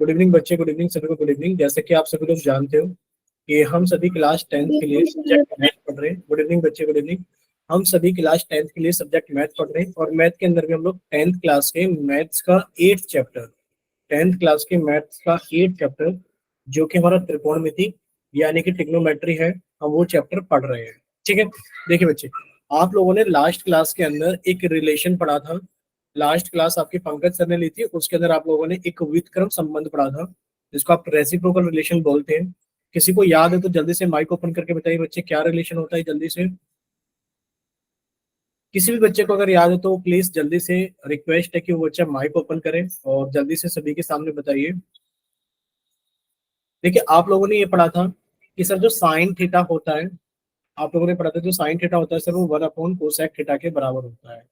Good evening बच्चे, good evening सभी को, गुड इवनिंग। जैसे कि आप सभी लोग जानते हो कि हम सभी क्लास 10th के लिए सब्जेक्ट मैथ पढ़ रहे हैं। गुड इवनिंग बच्चे, गुड इवनिंग। हम सभी क्लास 10th के लिए सब्जेक्ट मैथ पढ़ रहे हैं और मैथ के अंदर भी हम लोग 10th क्लास के मैथ्स का 8th चैप्टर, 10th क्लास के मैथ्स का 8th चैप्टर जो कि हमारा त्रिकोणमिति यानी कि ट्रिग्नोमेट्री है, हम वो चैप्टर पढ़ रहे हैं। ठीक है, देखिए बच्चे, आप लोगों ने लास्ट क्लास के अंदर एक रिलेशन पढ़ा था। लास्ट क्लास आपकी पंकज सर ने ली थी, उसके अंदर आप लोगों ने एक व्युत्क्रम संबंध पढ़ा था जिसको आप रेसिप्रोकल रिलेशन बोलते हैं। किसी को याद है तो जल्दी से माइक ओपन करके बताइए बच्चे, क्या रिलेशन होता है जल्दी से। किसी भी बच्चे को अगर याद है तो प्लीज जल्दी से रिक्वेस्ट है कि वो बच्चा माइक ओपन करे और जल्दी से सभी के सामने बताइए। देखिए, आप लोगों ने ये पढ़ा था कि सर जो साइन थीटा होता है, आप लोगों ने पढ़ा था जो साइन थीटा होता है सर वो 1 अपॉन कोसेक थीटा के बराबर होता है।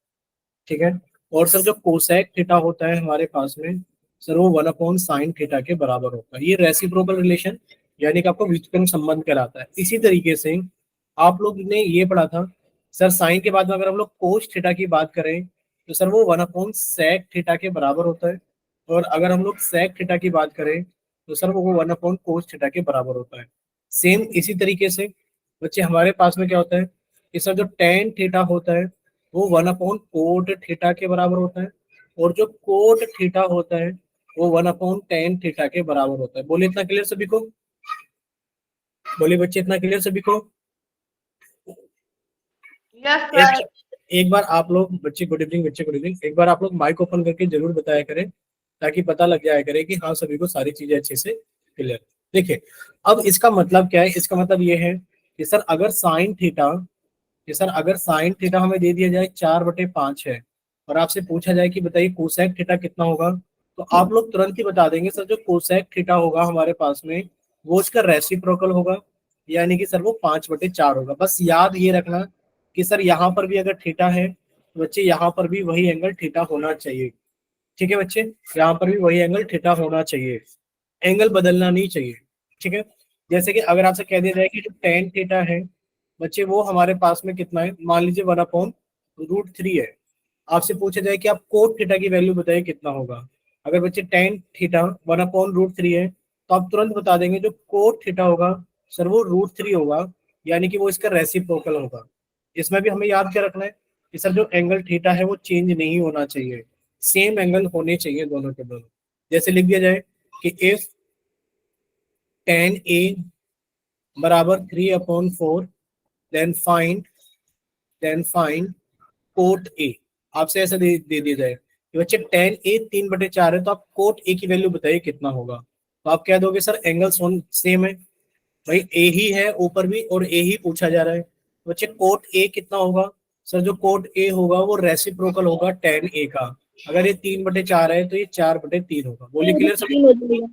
ठीक है, और सर जो कोसेक थीटा होता है हमारे पास में सर वो 1 अपॉन साइन थीटा के बराबर होता है। ये रेसिप्रोकल रिलेशन यानी कि आपको व्युत्क्रम संबंध कहलाता है। इसी तरीके से आप लोग ने ये पढ़ा था सर साइन के बाद में अगर हम लोग कोस थीटा की बात करें तो सर वो 1 अपॉन सेक थीटा के बराबर होता है, और अगर हम लोग सेक थीटा की बात करें तो सर वो 1 अपॉन कोस थीटा के बराबर होता है। सेम इसी तरीके से बच्चे हमारे पास में क्या होता है कि सर जो टेन थीटा होता है वो 1 अपॉन कोट थीटा के बराबर होता है, और जो कोट थीटा होता है वो 1 अपॉन टेन थीटा के बराबर होता है। बोलिए इतना क्लियर सभी को, बोलिए बच्चे इतना क्लियर सभी को। यस एक सर। एक बार आप लोग बच्चे, गुड इवनिंग बच्चे, गुड इवनिंग। एक बार आप लोग माइक ओपन करके जरूर बताया करें ताकि पता लग जाया करे कि हाँ सभी को सारी चीजें अच्छे से क्लियर। देखिए, अब इसका मतलब क्या है, इसका मतलब ये है कि सर अगर साइन थीटा, कि सर अगर साइन थीटा हमें दे दिया जाए 4/5 है और आपसे पूछा जाए कि बताइए कोसेक थीटा कितना होगा, तो आप लोग तुरंत ही बता देंगे सर जो कोसेक थीटा होगा हमारे पास में वो इसका रेसिप्रोकल होगा, यानी कि सर वो 5/4 होगा। बस याद ये रखना कि सर यहाँ पर भी अगर थीटा है तो बच्चे यहाँ पर भी वही एंगल थीटा होना चाहिए। ठीक है बच्चे, यहाँ पर भी वही एंगल थीटा होना चाहिए, एंगल बदलना नहीं चाहिए। ठीक है, जैसे कि अगर आपसे कह दिया जाए कि जो टेन थीटा है बच्चे वो हमारे पास में कितना है, मान लीजिए 1/√3 है। आपसे पूछा जाए कि आप कोट थीटा की वैल्यू बताइए कितना होगा। अगर बच्चे टेन थीटा 1/√3 है तो आप तुरंत बता देंगे जो कोट थीटा होगा सर वो √3 होगा, यानी कि वो इसका रेसिप्रोकल होगा। इसमें भी हमें याद क्या रखना है कि सर जो एंगल थीटा है वो चेंज नहीं होना चाहिए, सेम एंगल होने चाहिए दोनों के दोनों। जैसे लिख दिया जाए कि इफ tan A बराबर 3/4 देन फाइंड कोट ए। आपसे ऐसा दे दिया जाए कि बच्चे tan A 3/4 है तो आप कोट ए की वैल्यू बताइए कितना होगा। तो आप क्या दोगे सर, एंगल सेम है भाई, ए ही है ऊपर भी और ए ही पूछा जा रहा है, तो बच्चे कोट ए कितना होगा सर, जो कोट ए होगा वो रेसिप्रोकल होगा tan A का। अगर ये 3/4 है तो ये 4/3 होगा। बोलिए क्लियर सभी,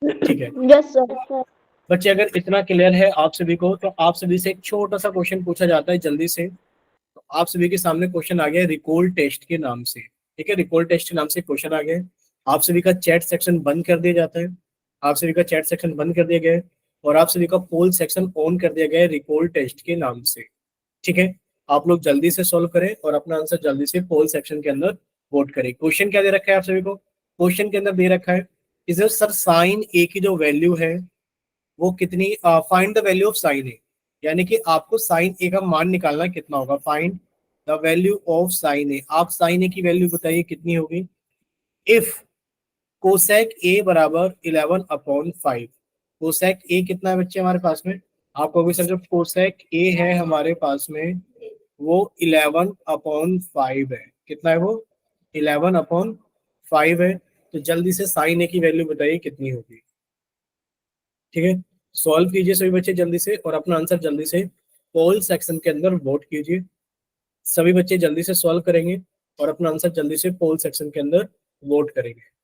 ठीक है यस सर। बच्चे। अगर इतना क्लियर है आप सभी को तो आप सभी से एक छोटा सा क्वेश्चन पूछा जाता है जल्दी से। तो आप सभी के सामने क्वेश्चन आ गया रिकॉल टेस्ट के नाम से। ठीक है, रिकॉल टेस्ट के नाम से क्वेश्चन आ गया। आप सभी का चैट सेक्शन बंद कर दिया जाता है, आप सभी का चैट सेक्शन बंद कर दिया गया है और आप सभी का पोल सेक्शन ऑन कर दिया गया है रिकॉल टेस्ट के नाम से। ठीक है, आप लोग जल्दी से सॉल्व करें और अपना आंसर जल्दी से पोल सेक्शन के अंदर वोट करें। क्वेश्चन क्या दे रखा है आप सभी को, क्वेश्चन के अंदर दे रखा है इधर सर साइन ए की जो वैल्यू है वो कितनी, find the value of sine A, यानी कि आपको साइन ए का मान निकालना कितना होगा। Find the value of sine A, आप साइन ए की वैल्यू बताइए कितनी होगी। इफ कोसेक ए बराबर 11/5, कोसेक ए कितना है बच्चे हमारे पास में, आप कहोगे सर जो कोसेक ए है हमारे पास में वो 11/5 है। कितना है वो, 11/5 है। तो जल्दी से साइन ए की वैल्यू बताइए कितनी होगी। ठीक है, सॉल्व कीजिए सभी बच्चे जल्दी से और अपना आंसर जल्दी से पोल सेक्शन के अंदर वोट कीजिए। सभी बच्चे जल्दी से सॉल्व करेंगे और अपना आंसर जल्दी से पोल सेक्शन के अंदर वोट करेंगे।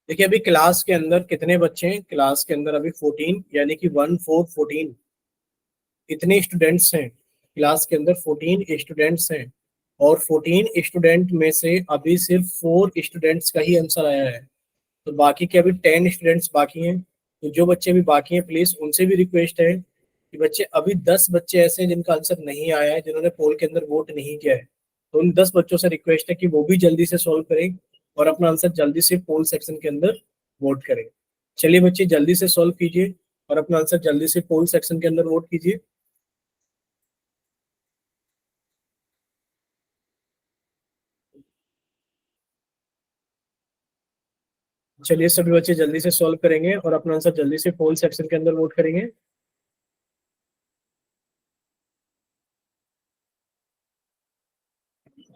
देखिए अभी क्लास के अंदर कितने बच्चे हैं, क्लास के अंदर अभी 14 यानी कि 14 इतने स्टूडेंट्स हैं क्लास के अंदर, 14 स्टूडेंट्स हैं। और 14 स्टूडेंट में से अभी सिर्फ 4 स्टूडेंट्स का ही आंसर आया है। तो बाकी के अभी 10 स्टूडेंट्स बाकी हैं। तो जो बच्चे अभी बाकी हैं प्लीज उनसे भी रिक्वेस्ट है कि बच्चे, अभी 10 बच्चे ऐसे हैं जिनका आंसर नहीं आया है, जिन्होंने पोल के अंदर वोट नहीं किया है। तो उन 10 बच्चों से रिक्वेस्ट है कि वो भी जल्दी से सॉल्व करें और अपना आंसर जल्दी से पोल सेक्शन के अंदर वोट करें। चलिए बच्चे जल्दी से सॉल्व कीजिए और अपना आंसर जल्दी से पोल सेक्शन के अंदर वोट कीजिए। चलिए सभी बच्चे जल्दी से सॉल्व करेंगे और अपना आंसर जल्दी से पोल सेक्शन के अंदर वोट करेंगे।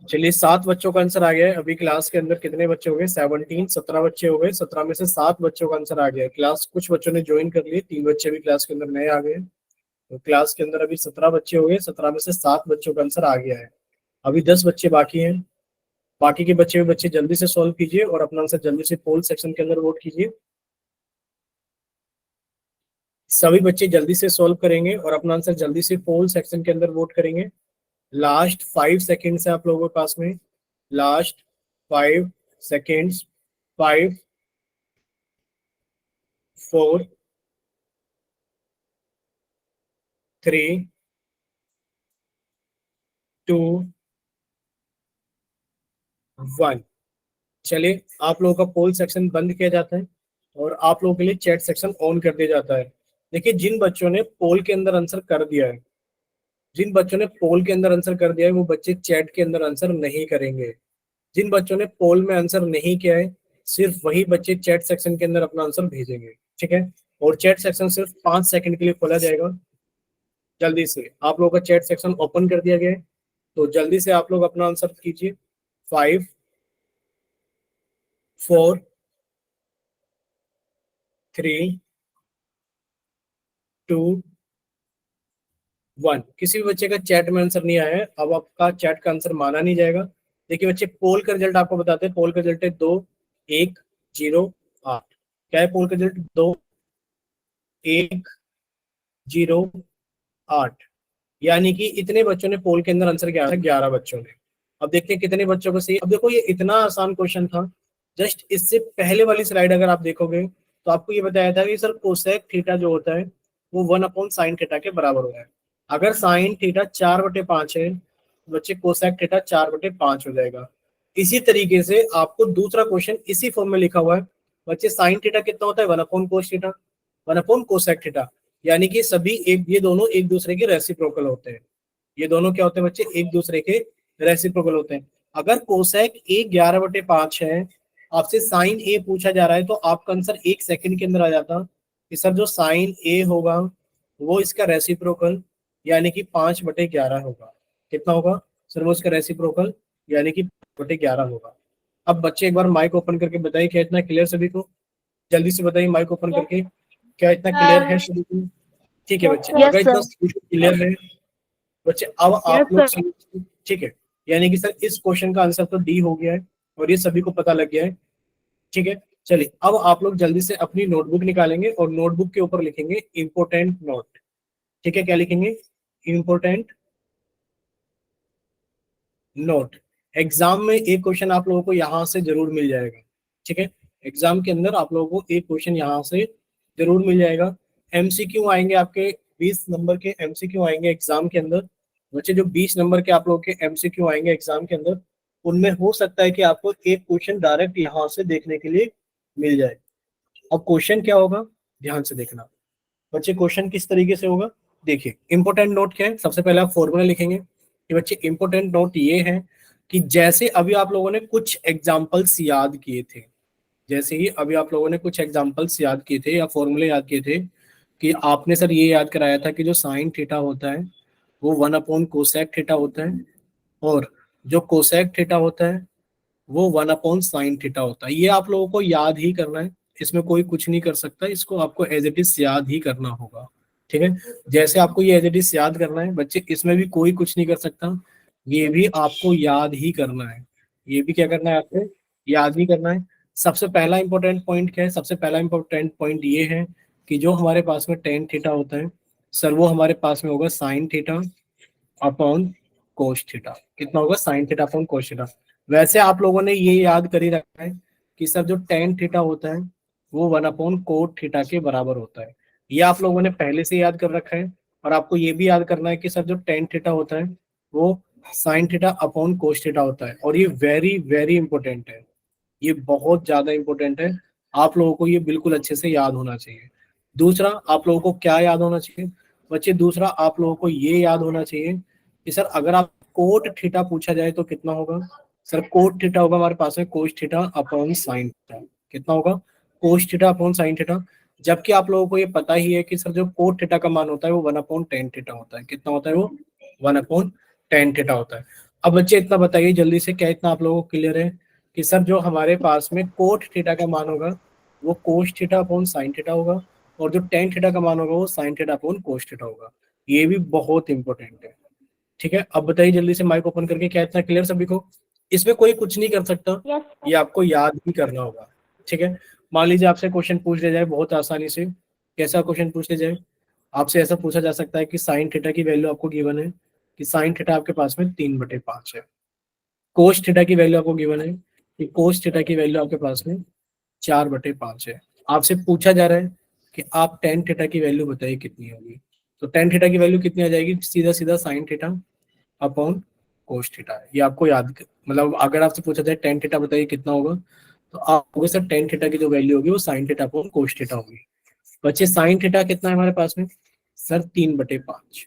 चलिए 7 बच्चों का आंसर आ गया है। अभी क्लास के अंदर कितने बच्चे हो गए? 17, 17 बच्चे हो गए। 17 में से 7 बच्चों का आंसर आ गया है। क्लास कुछ बच्चों ने ज्वाइन कर लिए, 3 बच्चे भी क्लास के अंदर नए आ गए। तो क्लास के अंदर अभी 17 बच्चे हो गए, 17 में से 7 बच्चों का आंसर आ गया है। अभी 10 बच्चे बाकी हैं। बाकी के बच्चे भी बच्चे जल्दी से सॉल्व कीजिए और अपना आंसर जल्दी से पोल सेक्शन के अंदर वोट कीजिए। सभी बच्चे जल्दी से सॉल्व करेंगे और अपना आंसर जल्दी से पोल सेक्शन के अंदर वोट करेंगे। लास्ट 5 सेकेंड्स है आप लोगों के पास में। Last 5 seconds. 5, 4, 3, 2, 1। चलिए आप लोगों का पोल सेक्शन बंद किया जाता है और आप लोगों के लिए चैट सेक्शन ऑन कर दिया जाता है। देखिए जिन बच्चों ने पोल के अंदर आंसर कर दिया है, जिन बच्चों ने पोल के अंदर आंसर कर दिया है वो बच्चे चैट के अंदर आंसर नहीं करेंगे। जिन बच्चों ने पोल में आंसर नहीं किया है सिर्फ वही बच्चे चैट सेक्शन के अंदर अपना आंसर भेजेंगे। ठीक है, और चैट सेक्शन सिर्फ 5 सेकंड के लिए खोला जाएगा। जल्दी से आप लोगों का चैट सेक्शन ओपन कर दिया गया है, तो जल्दी से आप लोग अपना आंसर कीजिए। 5, 4, 3, 2, 1। किसी भी बच्चे का चैट में आंसर नहीं आया है, अब आपका चैट का आंसर माना नहीं जाएगा। देखिए बच्चे पोल का रिजल्ट आपको बताते हैं। पोल का रिजल्ट है 2, 1, 0, 8। क्या है पोल का रिजल्ट? 2, 1, 0, 8। यानी कि इतने बच्चों ने पोल के अंदर आंसर किया था, 11 बच्चों ने। अब देखते हैं कितने बच्चों को सही। अब देखो ये इतना आसान क्वेश्चन था। जस्ट इससे पहले वाली स्लाइड अगर आप देखोगे तो आपको ये बताया था कि सर कोसेक थीटा जो होता है वो 1/sin थीटा के बराबर होता है। अगर साइन थीटा 4/5 है तो बच्चे कोसेक थीटा 4/5 हो जाएगा। इसी तरीके से आपको दूसरा क्वेश्चन इसी फॉर्म में लिखा हुआ है। बच्चे साइन थीटा कितना होता है? 1/cos theta. 1/cosec theta. यानी कि सभी एक, ये दोनों एक दूसरे के रेसिप्रोकल होते हैं। ये दोनों क्या होते हैं बच्चे? एक दूसरे के रेसिप्रोकल होते हैं। अगर कोसेक ए 11/5 है, आपसे साइन ए पूछा जा रहा है, तो आपका आंसर 1 सेकंड के अंदर आ जाता कि सर जो साइन ए होगा वो इसका रेसिप्रोकल यानी कि 5/11 होगा। कितना होगा सर? वो इसका रेसिप्रोकल यानी कि 5/11 होगा। अब बच्चे एक बार माइक ओपन करके बताइए, क्या इतना क्लियर सभी को? जल्दी से बताइए माइक ओपन करके, क्या इतना क्लियर है सभी को? ठीक है बच्चे, यस अगर इतना सर। क्लियर है बच्चे, अब आप यस लोग सर। समझिए। ठीक है, यानी कि सर इस क्वेश्चन का आंसर तो डी हो गया है और ये सभी को पता लग गया है। ठीक है, चलिए अब आप लोग जल्दी से अपनी नोटबुक निकालेंगे और नोटबुक के ऊपर लिखेंगे इंपोर्टेंट नोट। ठीक है, क्या लिखेंगे? Important note. एग्जाम में एक क्वेश्चन आप लोगों को यहाँ से जरूर मिल जाएगा। ठीक है, एग्जाम के अंदर आप लोगों को एक क्वेश्चन यहाँ से जरूर मिल जाएगा। एमसीक्यू आएंगे आपके, 20 नंबर के एमसीक्यू आएंगे एग्जाम के अंदर। बच्चे जो 20 नंबर के आप लोगों के एमसीक्यू आएंगे एग्जाम के अंदर, उनमें हो सकता है कि आपको एक क्वेश्चन डायरेक्ट यहाँ से देखने के लिए मिल जाए। अब क्वेश्चन क्या होगा ध्यान से देखना बच्चे। क्वेश्चन किस तरीके से होगा देखिए। इंपोर्टेंट नोट क्या है? सबसे पहले आप फॉर्मूला लिखेंगे कि बच्चे इंपोर्टेंट नोट ये है कि जैसे अभी आप लोगों ने कुछ एग्जांपल्स याद किए थे, जैसे ही अभी आप लोगों ने कुछ एग्जांपल्स याद किए थे या फॉर्मूले याद किए थे कि आपने सर ये याद कराया था कि जो साइन थीटा होता है वो 1/कोसेक थीटा होता है और जो कोसेक थीटा होता है वो 1/sin थीटा होता है। ये आप लोगों को याद ही करना है, इसमें कोई कुछ नहीं कर सकता, इसको आपको एज इट इज याद ही करना होगा। ठीक है, जैसे आपको ये एज इट इज याद करना है बच्चे, इसमें भी कोई कुछ नहीं कर सकता, ये भी आपको याद ही करना है। ये भी क्या करना है आपको? याद ही करना है। सबसे पहला इंपॉर्टेंट पॉइंट क्या है? सबसे पहला इंपॉर्टेंट पॉइंट ये है कि जो हमारे पास में टेन थीटा होता है सर वो हमारे पास में होगा sine theta upon cos theta. कितना होगा, sine theta upon cos theta. वैसे आप लोगों ने ये याद कर ही रखा है कि सर जो टेन थीटा होता है वो वन अपॉन कोट थीटा के बराबर होता है। ये आप लोगों ने पहले से याद कर रखा है। और आपको ये भी याद करना है कि सर जो टेन थीटा होता है वो sine theta upon cos theta होता है। और ये वेरी वेरी इंपॉर्टेंट है, ये बहुत ज्यादा इंपॉर्टेंट है। आप लोगों को ये बिल्कुल अच्छे से याद होना चाहिए। दूसरा आप लोगों को क्या याद होना चाहिए बच्चे, दूसरा आप लोगों को ये याद होना चाहिए कि सर अगर आप कोट थीटा पूछा जाए तो कितना होगा। सर कोट थीटा होगा हमारे पास में cos theta upon sine theta. कितना होगा, cos theta upon sine theta. जबकि आप लोगों को ये पता ही है कि सर जो कोट थीटा का मान होता है वो वन अपॉन टेन थीटा होता है। कितना होता है वो, वन अपॉन टेन थीटा होता है। अब बच्चे इतना बताइए जल्दी से, क्या इतना आप लोगों को क्लियर है कि सर जो हमारे पास में कोट थीटा का मान होगा वो cos theta upon sine theta होगा, और जो टेन थीटा का मान होगा वो sine theta upon cos theta होगा। ये भी बहुत इंपॉर्टेंट है। ठीक है, अब बताइए जल्दी से माइक ओपन करके, क्या इतना क्लियर सभी को। इसमें कोई कुछ नहीं कर सकता, ये आपको याद ही करना होगा। ठीक है, मान लीजिए आपसे क्वेश्चन पूछ लिया जाए बहुत आसानी से। कैसा क्वेश्चन पूछ लिया जाए, आपसे ऐसा पूछा जा सकता है कि साइन थीटा की वैल्यू आपको गिवन है कि साइन थीटा आपके पास में 3/5 है। कोस थीटा की वैल्यू आपको गिवन है कि कोस थीटा की वैल्यू आपके पास में 4/5 है। आपसे पूछा जा रहा है कि आप टेन थीटा की वैल्यू बताइए कितनी होगी। तो टेन थीटा की वैल्यू कितनी आ जाएगी, सीधा सीधा sine theta upon cos theta. ये आपको याद, मतलब अगर आपसे पूछा जाए टेन थीटा बताइए कितना होगा, तो आप होगे सर टेन थीटा की जो वैल्यू होगी वो sine theta upon cos theta होगी। बच्चे साइन थीटा कितना है हमारे पास में, सर 3/5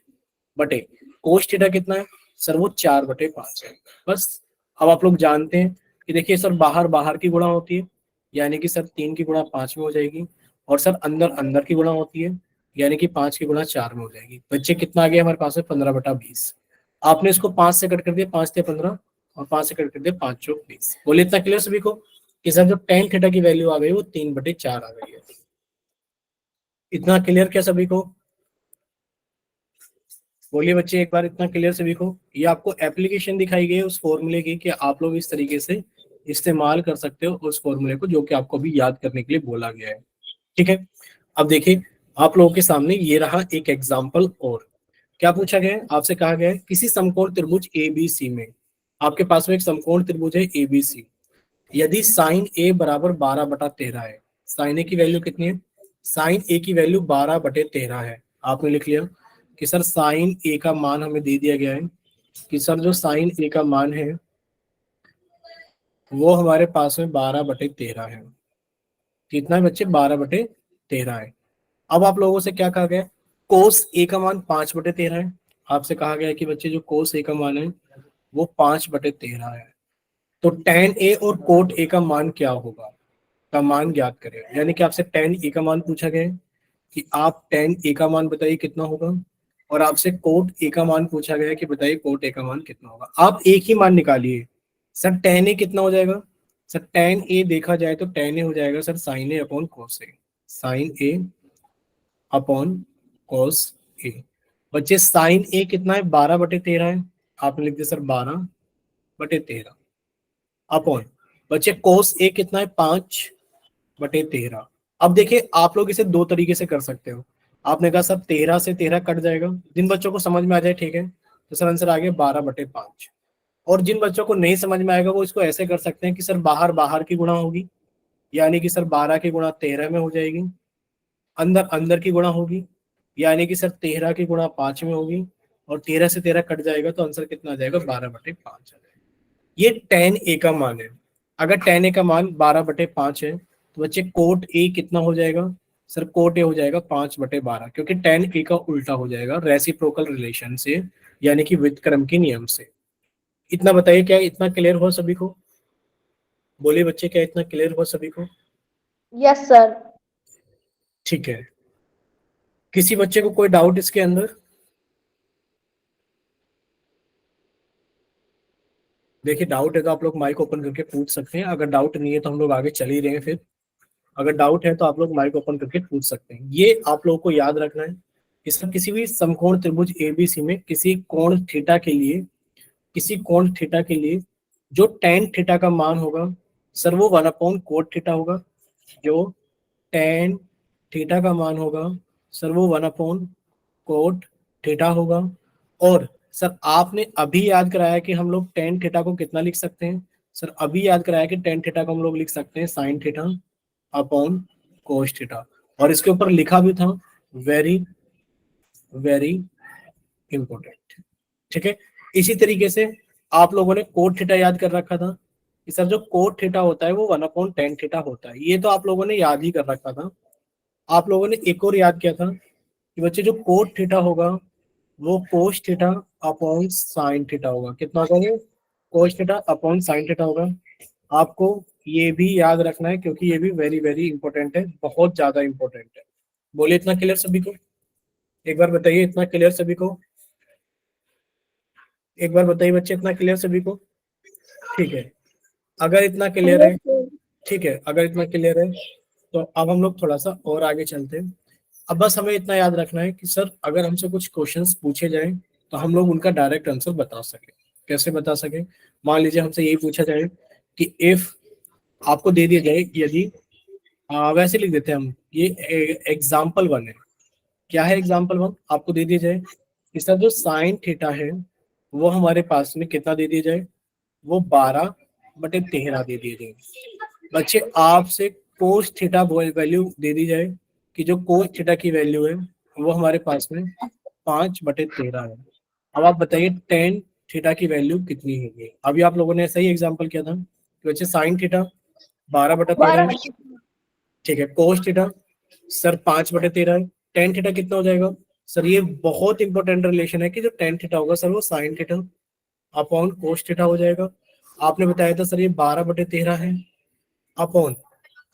बटे कोस थीटा कितना है, सर वो 4/5 है। बस अब आप लोग जानते हैं कि देखिए सर बाहर बाहर की गुणा होती है, यानी कि सर 3 की गुणा 5 में हो जाएगी। और सर अंदर अंदर की गुणा होती है, यानी कि 5 की गुणा 4 में हो जाएगी। बच्चे कितना आ गया हमारे पास में, 15/20। आपने इसको 5 से कट कर दिया, 5 से 15, और 5 से कट कर दिया 5 चौक 20। बोले इतना क्लियर सभी को कि सर जो टेन थीटा की वैल्यू आ गई वो 3/4 आ गई है। इतना क्लियर क्या सभी को, बोलिए बच्चे एक बार इतना क्लियर सभी को। ये आपको एप्लीकेशन दिखाई गई है उस फॉर्मूले की कि आप लोग इस तरीके से इस्तेमाल कर सकते हो उस फॉर्मूले को जो कि आपको भी याद करने के लिए बोला गया है। ठीक है, अब देखिए आप लोगों के सामने ये रहा एक एग्जाम्पल। और क्या पूछा गया है, आपसे कहा गया है किसी समकोण त्रिभुज एबीसी में, आपके पास में एक समकोण त्रिभुज है एबीसी, यदि साइन ए बराबर 12/13 है। साइन ए की वैल्यू कितनी है, साइन ए की वैल्यू 12/13 है। आपने लिख लिया कि सर साइन ए का मान हमें दे दिया गया है कि सर जो साइन ए का मान है वो हमारे पास में 12/13 है। कितना है बच्चे, 12/13 है। अब आप लोगों से क्या कहा गया है, कोस ए का मान 5/13 है। आपसे कहा गया है कि बच्चे जो कोस ए का मान है वो 5/13 है। तो टेन ए और कोट ए का मान क्या होगा, का मान ज्ञात करें। यानी कि आपसे टेन ए का मान पूछा गया है कि आप टेन ए का मान बताइए कितना होगा, और आपसे कोट ए का मान पूछा गया है कि बताइए कोट ए का मान कितना होगा। आप एक ही मान निकालिए। सर टेन ए कितना हो जाएगा, सर टेन ए देखा जाए तो टेन ए हो जाएगा सर साइन ए अपॉन कोस ए, साइन ए अपॉन कोस ए। बच्चे साइन ए कितना है, 12/13 है। आपने लिख दिया सर 12/13 अपॉन, बच्चे कोस ए कितना है, 5/13। अब देखिए आप लोग इसे दो तरीके से कर सकते हो। आपने कहा सर 13 से 13 कट जाएगा, जिन बच्चों को समझ में आ जाए ठीक है, तो सर आंसर आ गया 12/5। और जिन बच्चों को नहीं समझ में आएगा वो इसको ऐसे कर सकते हैं कि सर बाहर बाहर की गुणा होगी, यानी कि सर 12 की गुणा 13 में हो जाएगी। अंदर अंदर की गुणा होगी, यानी कि सर 13 की गुणा 5 में होगी। और 13 से 13 कट जाएगा तो आंसर कितना आ जाएगा, 12/5 आ जाएगा। ये टेन ए का मान है। अगर टेन ए का मान 12/5 है तो बच्चे कोट ए कितना हो जाएगा, सर कोट ए हो जाएगा 5/12, क्योंकि टेन ए का उल्टा हो जाएगा रेसिप्रोकल रिलेशन से, यानी कि व्युत्क्रम के नियम से। इतना बताइए क्या इतना क्लियर हो सभी को, बोलिए बच्चे क्या इतना क्लियर हो सभी को। Yes sir. ठीक है, किसी बच्चे को कोई डाउट इसके अंदर, देखिए डाउट है तो आप लोग माइक ओपन करके पूछ सकते हैं, अगर डाउट नहीं है तो हम लोग आगे चल ही रहे हैं। फिर अगर डाउट है तो आप लोग माइक ओपन करके पूछ सकते हैं। ये आप लोगों को याद रखना है कि सर किसी भी समकोण त्रिभुज एबीसी में किसी कोण थीटा के लिए, किसी कोण थीटा के लिए जो टेन थीटा का मान होगा सर वो 1/कोट थीटा होगा। जो टेन थीटा का मान होगा सर वो 1/कोट थीटा होगा। और सर आपने अभी याद कराया कि हम लोग टेन थीटा को कितना लिख सकते हैं। सर अभी याद कराया कि टेन थीटा को हम लोग लिख सकते हैं sine theta upon cos theta, और इसके ऊपर लिखा भी था वेरी वेरी इंपॉर्टेंट। ठीक है, इसी तरीके से आप लोगों ने कोट थीटा याद कर रखा था कि सर जो कोट थीटा होता है वो 1/10 थीटा होता है, ये तो आप लोगों ने याद ही कर रखा था। आप लोगों ने एक और याद किया था कि बच्चे जो कोट थीटा होगा वो cos theta upon sine theta होगा। कितना होगा ये? Cos theta upon sine theta होगा। आपको ये भी याद रखना है क्योंकि ये भी वेरी वेरी इंपॉर्टेंट है, बहुत ज्यादा इंपॉर्टेंट है। बोलिए इतना क्लियर सभी को? एक बार बताइए इतना क्लियर सभी को? एक बार बताइए बच्चे इतना क्लियर सभी को? ठीक है, अगर इतना क्लियर है, ठीक है, अगर इतना क्लियर है तो अब हम लोग थोड़ा सा और आगे चलते हैं। अब बस हमें इतना याद रखना है कि सर अगर हमसे कुछ क्वेश्चंस पूछे जाए तो हम लोग उनका डायरेक्ट आंसर बता सके। कैसे बता सके? मान लीजिए हमसे यही पूछा जाए कि इफ आपको दे दिया जाए, यदि वैसे लिख देते हैं हम, ये एग्जाम्पल वन है। क्या है एग्जाम्पल वन? आपको दे दिया जाए कि सर जो साइन थीटा है वो हमारे पास में कितना दे दिया जाए, वो 12/13 दे दिए जाए। बच्चे आपसे कोस थीटा वैल्यू दे दी जाए कि जो कोस थीटा की वैल्यू है वो हमारे पास में 5/13 है। अब आप बताइए टेन थीटा की वैल्यू कितनी होगी? अभी आप लोगों ने सही एग्जांपल किया था कि बच्चे साइन थीटा 12/13 है, ठीक है। कोस थीटा सर 5/13 है। टेन थीटा कितना हो जाएगा? सर ये बहुत इंपॉर्टेंट रिलेशन है कि जो टेन थीटा होगा सर वो sine theta upon cos theta हो जाएगा। आपने बताया था सर ये 12/13 है अपॉन,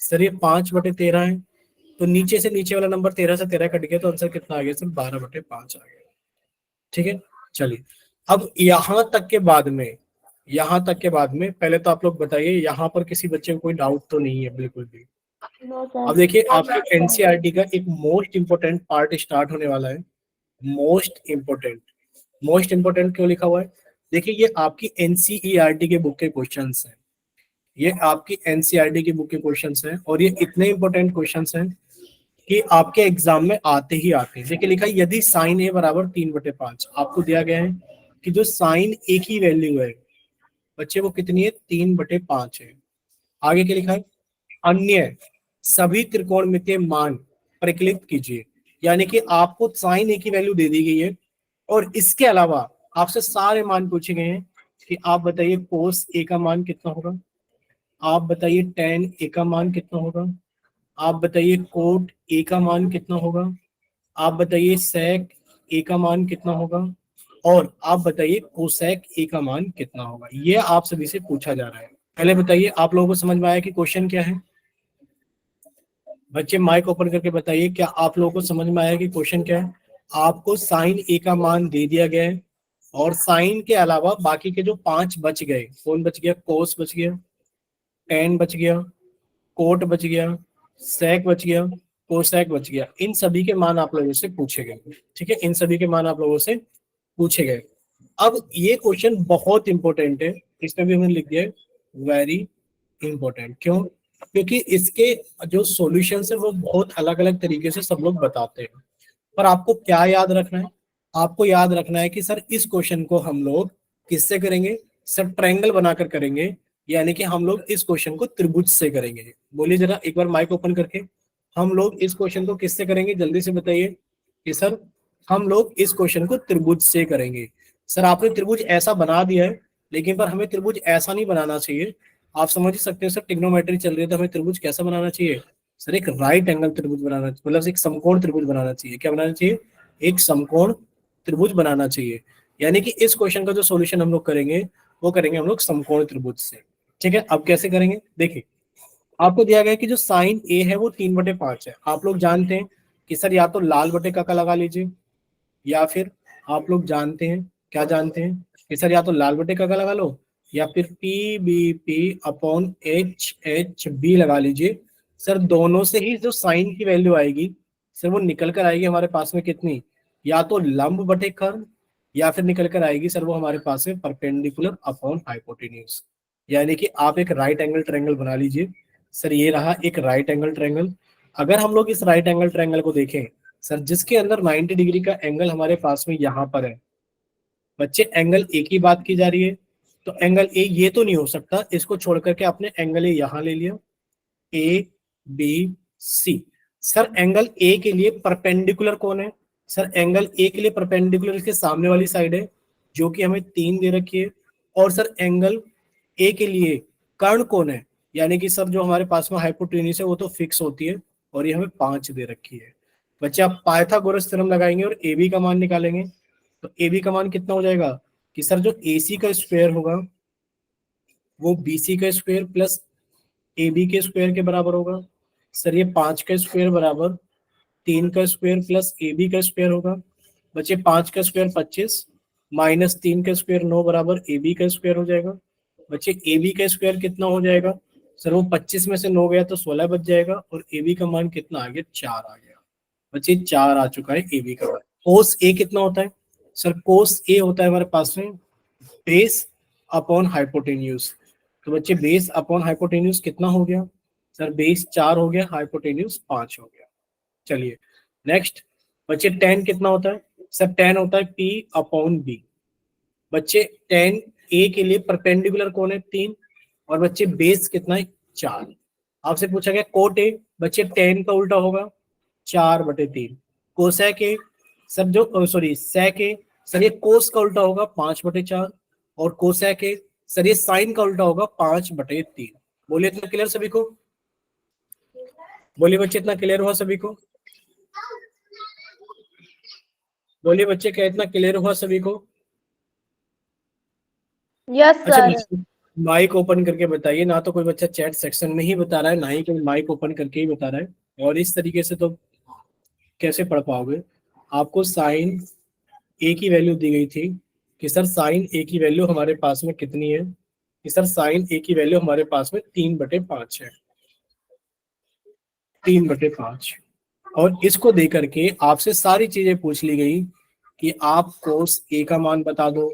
सर ये 5/13 है, तो नीचे से नीचे वाला नंबर 13 से 13 कट गया तो आंसर कितना आ गया सर? 12/5 आ गया। ठीक है, चलिए। अब यहां तक के बाद में, यहां तक के बाद में पहले तो आप लोग बताइए यहाँ पर किसी बच्चे को कोई डाउट तो नहीं है बिल्कुल भी? अब देखिए आपके एनसीईआरटी का एक मोस्ट इंपोर्टेंट पार्ट स्टार्ट होने वाला है। मोस्ट इंपोर्टेंट, मोस्ट इंपोर्टेंट क्यों लिखा हुआ है? देखिए ये आपकी एनसीईआरटी के बुक के क्वेश्चंस हैं, ये आपकी एनसीईआरटी की बुक के क्वेश्चंस हैं, और ये इतने इंपॉर्टेंट क्वेश्चंस हैं कि आपके एग्जाम में आते ही आते हैं। देखिए लिखा है यदि साइन ए बराबर 3/5, आपको दिया गया है कि जो साइन ए की वैल्यू है बच्चे वो कितनी है? 3/5 है। आगे क्या लिखा है? अन्य सभी त्रिकोणमितीय मान परिकलित कीजिए। यानी कि आपको साइन ए की वैल्यू दे दी गई है और इसके अलावा आपसे सारे मान पूछे गए हैं कि आप बताइए कोस ए का मान कितना होगा, आप बताइए टेन ए का मान कितना होगा, आप बताइए कोट ए का मान कितना होगा, आप बताइए सेक ए का मान कितना होगा, और आप बताइए कोसेक ए का मान कितना होगा। ये आप सभी से पूछा जा रहा है। पहले बताइए आप लोगों को समझ में आया कि क्वेश्चन क्या है? बच्चे माइक ओपन करके बताइए क्या आप लोगों को समझ में आया कि क्वेश्चन क्या है? आपको साइन ए का मान दे दिया गया है और साइन के अलावा बाकी के जो 5 बच गए, कौन बच गया? कोस बच गया, टेन बच गया, कोट बच गया, सेक बच गया, कोसेक बच गया। इन सभी के मान आप लोगों से पूछे गए। ठीक है, इन सभी के मान आप लोगों से पूछे गए। अब ये क्वेश्चन बहुत इंपॉर्टेंट है, इसमें भी हमने लिख दिया है वेरी इंपॉर्टेंट। क्यों? क्योंकि इसके जो सॉल्यूशंस है वो बहुत अलग अलग तरीके से सब लोग बताते हैं। पर आपको क्या याद रखना है? आपको याद रखना है कि सर इस क्वेश्चन को हम लोग किससे करेंगे? सर ट्रायंगल बनाकर करेंगे, यानी कि हम लोग इस क्वेश्चन को त्रिभुज से करेंगे। बोलिए जरा एक बार माइक ओपन करके, हम लोग इस क्वेश्चन को किससे करेंगे? जल्दी से बताइए कि सर हम लोग इस क्वेश्चन को त्रिभुज से करेंगे। सर आपने त्रिभुज ऐसा बना दिया है, लेकिन पर हमें त्रिभुज ऐसा नहीं बनाना चाहिए। आप समझ ही सकते हैं सर ट्रिग्नोमेट्री चल रही है तो हमें त्रिभुज कैसा बनाना चाहिए? सर एक राइट एंगल त्रिभुज बनाना, मतलब एक समकोण त्रिभुज बनाना चाहिए। क्या बनाना चाहिए? एक समकोण त्रिभुज बनाना चाहिए। यानी कि इस क्वेश्चन का जो सॉल्यूशन हम लोग करेंगे वो करेंगे हम लोग समकोण त्रिभुज से। ठीक है, अब कैसे करेंगे? देखिए आपको दिया गया है कि जो साइन ए है वो 3/5 है। आप लोग जानते हैं कि सर या तो लाल बटे का लगा लीजिए, या फिर आप लोग जानते हैं, क्या जानते हैं कि सर या तो लाल बटे का लगा लो या फिर P B P upon H H B लगा लीजिए। सर दोनों से ही जो साइन की वैल्यू आएगी सर वो निकल कर आएगी हमारे पास में कितनी? या तो लंब बटे कर्व, या फिर निकल कर आएगी सर वो हमारे पास में परपेंडिकुलर अपॉन हाइपोटेन्यूज। यानी कि आप एक राइट एंगल ट्रायंगल बना लीजिए। सर ये रहा एक राइट एंगल ट्रायंगल। अगर हम लोग इस राइट एंगल ट्रायंगल को देखें सर, जिसके अंदर 90 डिग्री का एंगल हमारे पास में यहाँ पर है बच्चे एंगल ए की बात की जा रही है, तो एंगल ए ये तो नहीं हो सकता, इसको छोड़ करके आपने एंगल ए यहां ले लिया, A B C. Sir angle A के लिए परपेंडिकुलर कौन है? सर एंगल ए के लिए परपेंडिकुलर इसके सामने वाली साइड है, जो कि हमें 3 दे रखी है। और सर एंगल ए के लिए कर्ण कौन है? यानी कि सर जो हमारे पास में हाइपोटेन्यूस है वो तो फिक्स होती है, और ये हमें 5 दे रखी है। बच्चे आप पाइथागोरस थ्योरम लगाएंगे और ए बी का मान निकालेंगे, तो ए बी का मान कितना हो जाएगा कि सर जो ए सी का स्क्वायर होगा वो बी सी का स्क्वायर प्लस ए बी के स्क्वायर के बराबर होगा। सर ये 5 का स्क्वायर बराबर 3 का स्क्वायर प्लस ए बी का स्क्वायर होगा। बच्चे 5 का स्क्वायर 25 माइनस 3 का स्क्वायर 9 बराबर ए बी का स्क्वायर हो जाएगा। बच्चे ए बी का स्क्वायर कितना हो जाएगा? सर वो 25 में से 9 गया तो 16 बच जाएगा, और ए बी का मान कितना आ गया? 4 आ गया। बच्चे 4 आ चुका है ए बी का मान। कोस ए कितना होता है? सर कोस ए होता है हमारे पास में बेस अपॉन हाइपोटेन्यूज। तो बच्चे बेस अपॉन हाइपोटेन्यूज कितना हो गया? सर बेस 4 हो गया, हाइपोटेन्यूज 5 हो गया। चलिए नेक्स्ट बच्चे tan कितना होता है? सर tan होता है P अपॉन बी। बच्चे tan ए के लिए परपेंडिकुलर कौन है? 3, और बच्चे बेस कितना है? 4। आपसे पूछा गया कोट ए, बच्चे tan का उल्टा होगा 4/3। कोसेक ए, सर जो सॉरी सेक ए, सर ये कोस का उल्टा होगा 5/4, और कोसेक ए सर ये साइन का उल्टा होगा 5/3। बोलिए इतना क्लियर सभी को? बोलिए बच्चे इतना क्लियर हुआ सभी को? बोलिए बच्चे क्या इतना क्लियर हुआ सभी को? यस अच्छा सर। माइक ओपन करके बताइए, ना तो कोई बच्चा चैट सेक्शन में ही बता रहा है, ना ही कोई माइक ओपन करके ही बता रहा है, और इस तरीके से तो कैसे पढ़ पाओगे? आपको साइन ए की वैल्यू दी गई थी कि सर साइन ए की वैल्यू हमारे पास में कितनी है, कि सर साइन ए की वैल्यू हमारे पास में 3/5 है, 3/5। और इसको दे करके आपसे सारी चीजें पूछ ली गई कि आप कोस ए का मान बता दो,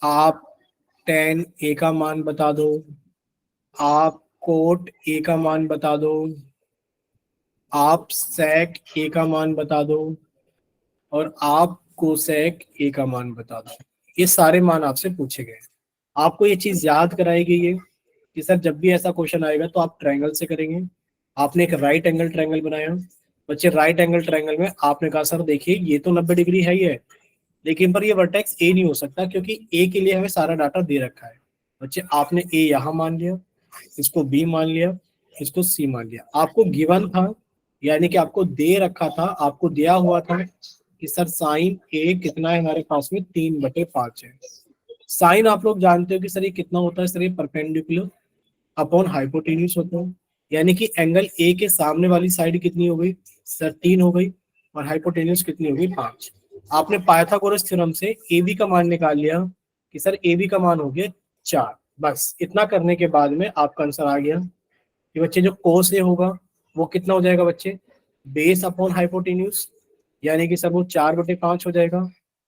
आप tan ए का मान बता दो, आप कोट ए का मान बता दो, आप sec ए का मान बता दो, और आप कोसेक ए का मान बता दो। ये सारे मान आपसे पूछे गए। आपको ये चीज याद कराई गई है कि सर जब भी ऐसा क्वेश्चन आएगा तो आप ट्रायंगल से करेंगे। आपने एक राइट एंगल ट्रायंगल बनाया, बच्चे राइट एंगल ट्रायंगल में आपने कहा सर देखिए ये तो 90 डिग्री है ही है, लेकिन पर ये वर्टेक्स ए नहीं हो सकता क्योंकि ए के लिए हमें सारा डाटा दे रखा है। बच्चे आपने ए यहाँ मान लिया, इसको बी मान लिया, इसको सी मान लिया। आपको गिवन था, यानी कि आपको दे रखा था, आपको दिया हुआ था कि सर साइन ए कितना है हमारे पास में? 3/5 है। साइन आप लोग जानते हो कि सर ये कितना होता है? सर ये परपेंडिकुलर अपॉन हाइपोटेन्यूस होता है, यानी कि एंगल ए के सामने वाली साइड कितनी हो गई? सर 3 हो गई, और हाइपोटेन्यूस कितनी हो गई? 5। आपने पाइथागोरस थ्योरम से ए बी का मान निकाल लिया कि सर ए बी का मान हो गया 4। बस इतना करने के बाद में आपका आंसर आ गया कि बच्चे जो कोस ए होगा वो कितना हो जाएगा बच्चे? बेस अपॉन हाइपोटेन्यूस, यानी कि सर वो 4/5 हो जाएगा।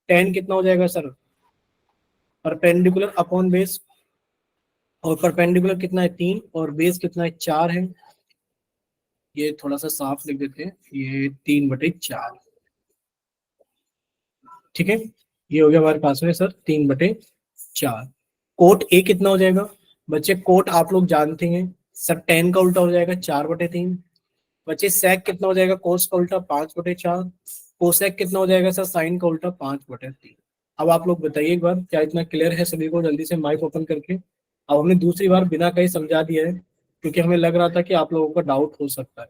tan कितना हो जाएगा सर? परपेंडिकुलर अपॉन बेस, और परपेंडिकुलर कितना है? 3, और बेस कितना है? 4 है। ये थोड़ा सा साफ लिख देते हैं, ये 3/4। ठीक है, ये हो गया हमारे पास में सर 3/4। कोट ए कितना हो जाएगा बच्चे? कोट आप लोग जानते हैं सर tan का उल्टा हो जाएगा 4/3। बच्चे sec कितना हो जाएगा? कोस का उल्टा 5/4। कोसेक कितना हो जाएगा सर? साइन का उल्टा 5/3। अब आप लोग बताइए एक बार, क्या इतना क्लियर है सभी को? जल्दी से माइक ओपन करके। अब हमने दूसरी बार बिना कहीं समझा दिया है, क्योंकि हमें लग रहा था कि आप लोगों का डाउट हो सकता है।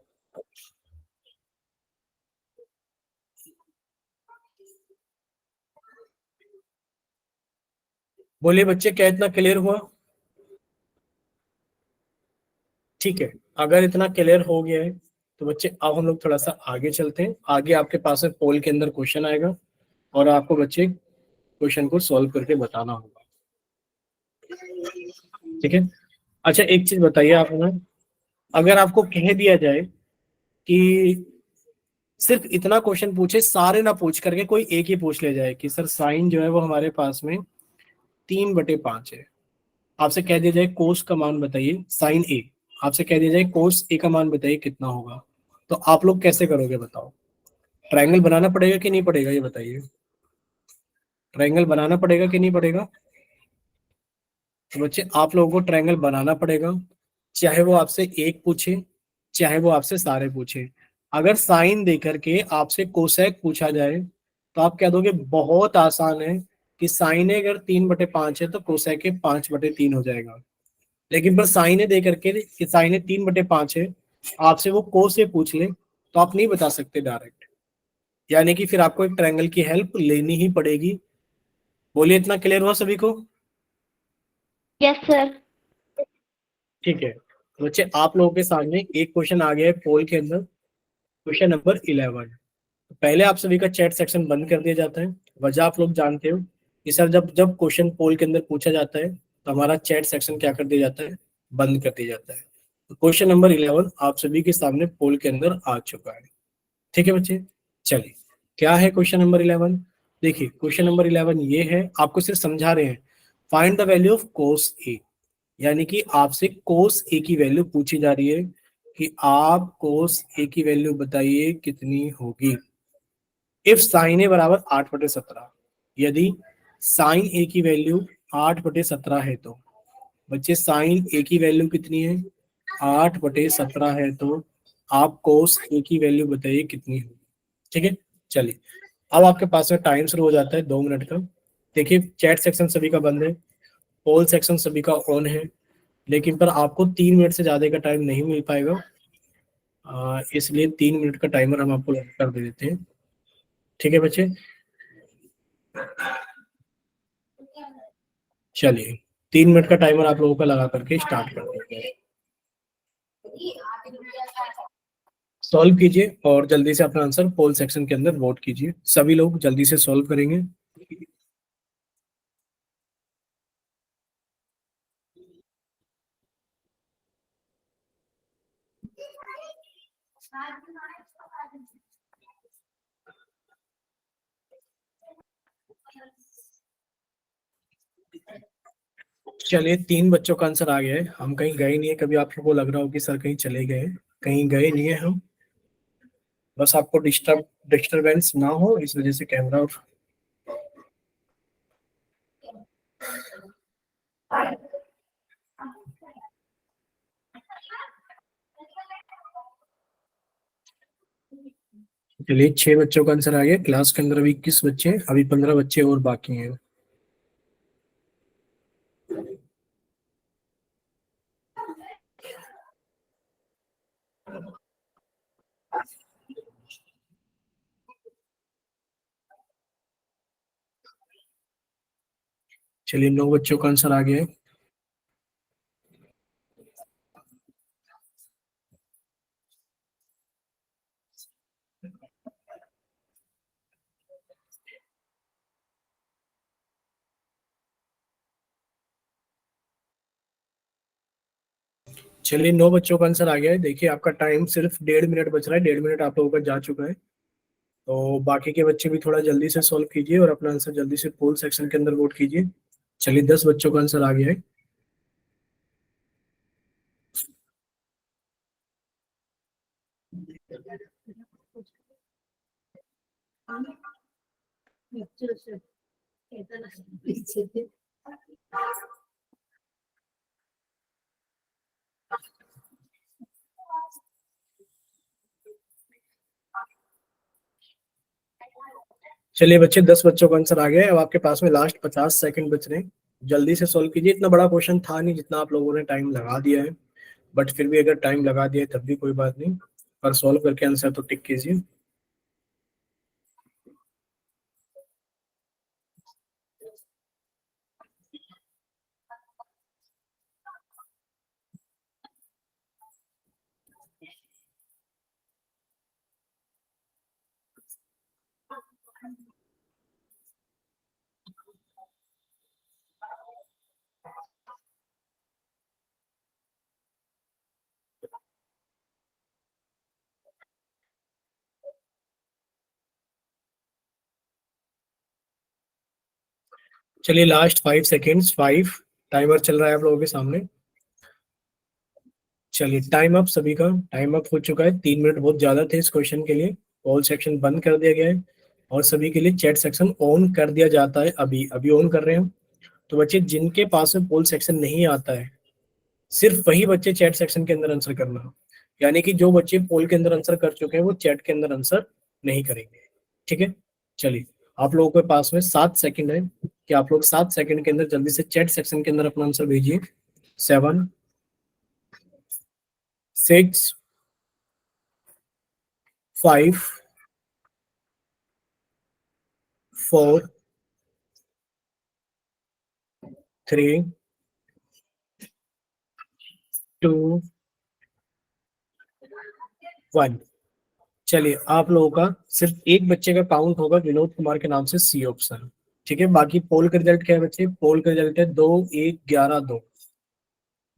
बोलिए बच्चे क्या इतना क्लियर हुआ? ठीक है, अगर इतना क्लियर हो गया है तो बच्चे अब हम लोग थोड़ा सा आगे चलते हैं। आगे आपके पास में पोल के अंदर क्वेश्चन आएगा, और आपको बच्चे क्वेश्चन को सॉल्व करके बताना होगा। ठीक है, अच्छा एक चीज बताइए आप हमें, अगर आपको कह दिया जाए कि सिर्फ इतना क्वेश्चन पूछे, सारे ना पूछ करके कोई एक ही पूछ ले जाए कि सर साइन जो है वो हमारे पास में 3/5 है, आपसे कह दिया जाए कोस का मान बताइए, साइन ए, आपसे कह दिया जाए कोस ए का मान बताइए कितना होगा, तो आप लोग कैसे करोगे बताओ? ट्रायंगल बनाना पड़ेगा कि नहीं पड़ेगा ये बताइए? ट्रायंगल बनाना पड़ेगा कि नहीं पड़ेगा? तो बच्चे आप लोगों को ट्रायंगल बनाना पड़ेगा, चाहे वो आपसे एक पूछे, चाहे वो आपसे सारे पूछे। अगर साइन देकर के आपसे कोसेक पूछा जाए तो आप क्या दोगे? बहुत आसान है कि साइन अगर 3/5 है तो कोसेक 5/3 हो जाएगा। लेकिन पर साइन दे करके कि साइन 3/5 है, आपसे वो को से पूछ ले तो आप नहीं बता सकते डायरेक्ट। यानी कि फिर आपको एक ट्रायंगल की हेल्प लेनी ही पड़ेगी। बोलिए, इतना क्लियर हुआ सभी को? Yes sir. ठीक है, तो बच्चे आप लोगों के सामने एक क्वेश्चन आ गया है पोल के अंदर, क्वेश्चन नंबर 11। पहले आप सभी का चैट सेक्शन बंद कर दिया जाता है। वजह आप लोग जानते हो कि सर जब जब क्वेश्चन पोल के अंदर पूछा जाता है तो हमारा चैट सेक्शन क्या कर दिया जाता है? बंद कर दिया जाता है। तो क्वेश्चन नंबर 11 आप सभी के सामने पोल के अंदर आ चुका है। ठीक है बच्चे, चलिए क्या है क्वेश्चन नंबर 11? देखिए क्वेश्चन नंबर 11 ये है, आपको सिर्फ समझा रहे हैं। Find the value of cos A, यानी कि आपसे कोस ए की वैल्यू पूछी जा रही है कि आप कोस ए की वैल्यू बताइए कितनी होगी। इफ साइन ए बराबर 8/17, यदि साइन ए की वैल्यू 8/17 है तो बच्चे साइन ए की वैल्यू कितनी है? 8/17 है तो आप कोस ए की वैल्यू बताइए कितनी होगी। ठीक है, चलिए अब आपके पास में टाइम शुरू हो जाता है 2 मिनट का। देखिए चैट सेक्शन सभी का बंद है, पोल सेक्शन सभी का ऑन है, लेकिन पर आपको 3 मिनट से ज्यादा का टाइम नहीं मिल पाएगा। इसलिए 3 मिनट का टाइमर हम आपको कर दे देते हैं। ठीक है बच्चे, चलिए 3 मिनट का टाइमर आप लोगों का लगा करके स्टार्ट कर देते हैं। सॉल्व कीजिए और जल्दी से अपना आंसर पोल सेक्शन के अंदर वोट कीजिए। सभी लोग जल्दी से सॉल्व करेंगे। चलिए 3 बच्चों का आंसर आ गया है। हम कहीं गए नहीं है, कभी आप लोगों को लग रहा हो कि सर कहीं चले गए, कहीं गए नहीं है हम, बस आपको डिस्टरबेंस ना हो इस वजह से कैमरा और चलिए 6 बच्चों का आंसर आ गया। क्लास के अंदर अभी 21 बच्चे हैं, अभी 15 बच्चे और बाकी हैं। चलिए 9 बच्चों का आंसर आ गया है। चलिए 9 बच्चों का आंसर आ गया है। देखिए आपका टाइम सिर्फ 1.5 मिनट बच रहा है, 1.5 मिनट आप लोगों का जा चुका है। तो बाकी के बच्चे भी थोड़ा जल्दी से सॉल्व कीजिए और अपना आंसर जल्दी से पोल सेक्शन के अंदर वोट कीजिए। चलिए 10 बच्चों का आंसर आ गया है। चलिए बच्चे 10 बच्चों का आंसर आ गया है। अब आपके पास में लास्ट 50 सेकंड बच रहे हैं, जल्दी से सॉल्व कीजिए। इतना बड़ा क्वेश्चन था नहीं जितना आप लोगों ने टाइम लगा दिया है, बट फिर भी अगर टाइम लगा दिया है तब भी कोई बात नहीं, पर सॉल्व करके आंसर तो टिक कीजिए। चलिए लास्ट 5 सेकेंड्स, 5, टाइमर चल रहा है आप लोगों के सामने। चलिए टाइम अप, सभी का टाइम अप हो चुका है। 3 मिनट बहुत ज्यादा थे इस क्वेश्चन के लिए। ऑल सेक्शन बंद कर दिया गया है। और सभी के लिए चैट सेक्शन ऑन कर दिया जाता है। अभी अभी ऑन कर रहे हैं हम। तो बच्चे जिनके पास में पोल सेक्शन नहीं आता है, सिर्फ वही बच्चे चैट सेक्शन के अंदर आंसर करना। यानी कि जो बच्चे पोल के अंदर आंसर कर चुके हैं वो चैट के अंदर आंसर नहीं करेंगे। ठीक है, चलिए आप लोगों के पास में 7 सेकंड है कि आप लोग 7 सेकंड के अंदर जल्दी से चैट सेक्शन के अंदर अपना आंसर भेजिए। 7, 6, 5, 4, 3, 2, 1। चलिए आप लोगों का सिर्फ एक बच्चे का काउंट होगा विनोद कुमार के नाम से, सी ऑप्शन। ठीक है, बाकी पोल का रिजल्ट क्या है बच्चे? पोल का रिजल्ट है 2, 1, 11, 2,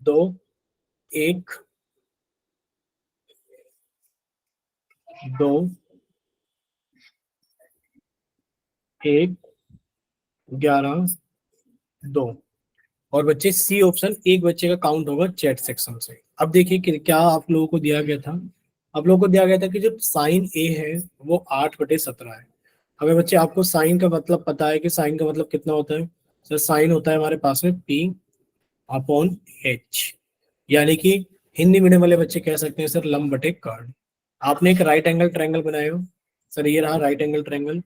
2, 1, 2, 1, 11, 2। और बच्चे सी ऑप्शन एक बच्चे का काउंट होगा चैट सेक्शन से। अब देखिए कि क्या आप लोगों को दिया गया था। आप लोगों को दिया गया था कि जो साइन ए है वो 8/17 है। अगर बच्चे आपको साइन का मतलब पता है कि साइन का मतलब कितना होता है, सर साइन होता है हमारे पास में पी अपॉन एच। यानी कि हिंदी मीडियम वाले बच्चे कह सकते हैं सर लंब बटे कर्ण। आपने एक राइट एंगल ट्रायंगल बनाया हो, सर ये रहा राइट एंगल ट्रायंगल।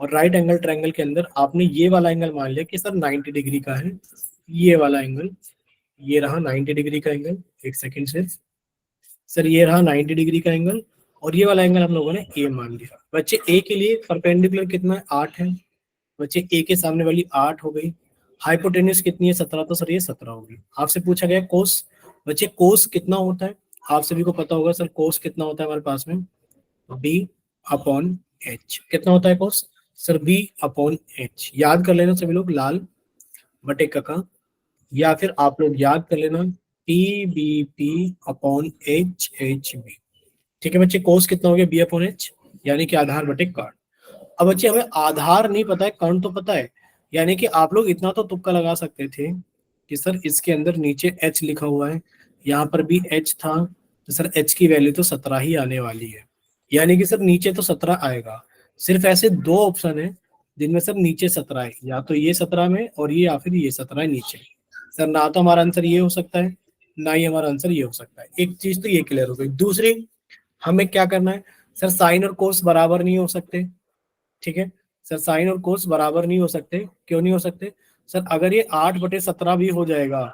और राइट एंगल ट्रायंगल के अंदर आपने ये वाला एंगल मान लिया कि सर 90 डिग्री का है। ये वाला एंगल, ये रहा 90 डिग्री का एंगल। एक सेकंड से, सर ये रहा 90 डिग्री का एंगल। और ये वाला एंगल हम लोगों ने ए मान लिया। बच्चे ए के लिए परपेंडिकुलर कितना है? 8 है। बच्चे ए के सामने वाली 8 हो गई। हाइपोटेन्यूज कितनी है? 17। तो सर ये 17 होगी। आपसे पूछा गया कोस। बच्चे कोस कितना होता है? आप सभी को पता होगा सर कोस कितना होता है हमारे पास में, बी अपॉन एच। कितना होता है cos? Sir B upon H. याद कर लेना सभी लोग, लाल बटे कका। या फिर आप लोग याद कर लेना P B P upon H H B. ठीक है बच्चे, कोस कितना हो गया? बी अपॉन एच, यानी कि आधार बटे कर्ण। अब बच्चे हमें आधार नहीं पता है, कर्ण तो पता है। यानी कि आप लोग इतना तो तुक्का लगा सकते थे कि सर इसके अंदर नीचे एच लिखा हुआ है, यहाँ पर भी एच था, तो सर एच की वैल्यू तो 17 ही आने वाली है। यानी कि सर नीचे तो 17 आएगा। सिर्फ ऐसे दो ऑप्शन है जिनमें सर नीचे 17 है, या तो ये 17 में और ये, या फिर ये 17 है नीचे। सर ना तो हमारा आंसर ये हो सकता है, ना ही हमारा आंसर ये हो सकता है। एक चीज तो ये क्लियर हो गई। दूसरी, हमें क्या करना है? सर साइन और कोस बराबर नहीं हो सकते। ठीक है, सर साइन और कोस बराबर नहीं हो सकते। क्यों नहीं हो सकते? सर अगर ये 8/17 भी हो जाएगा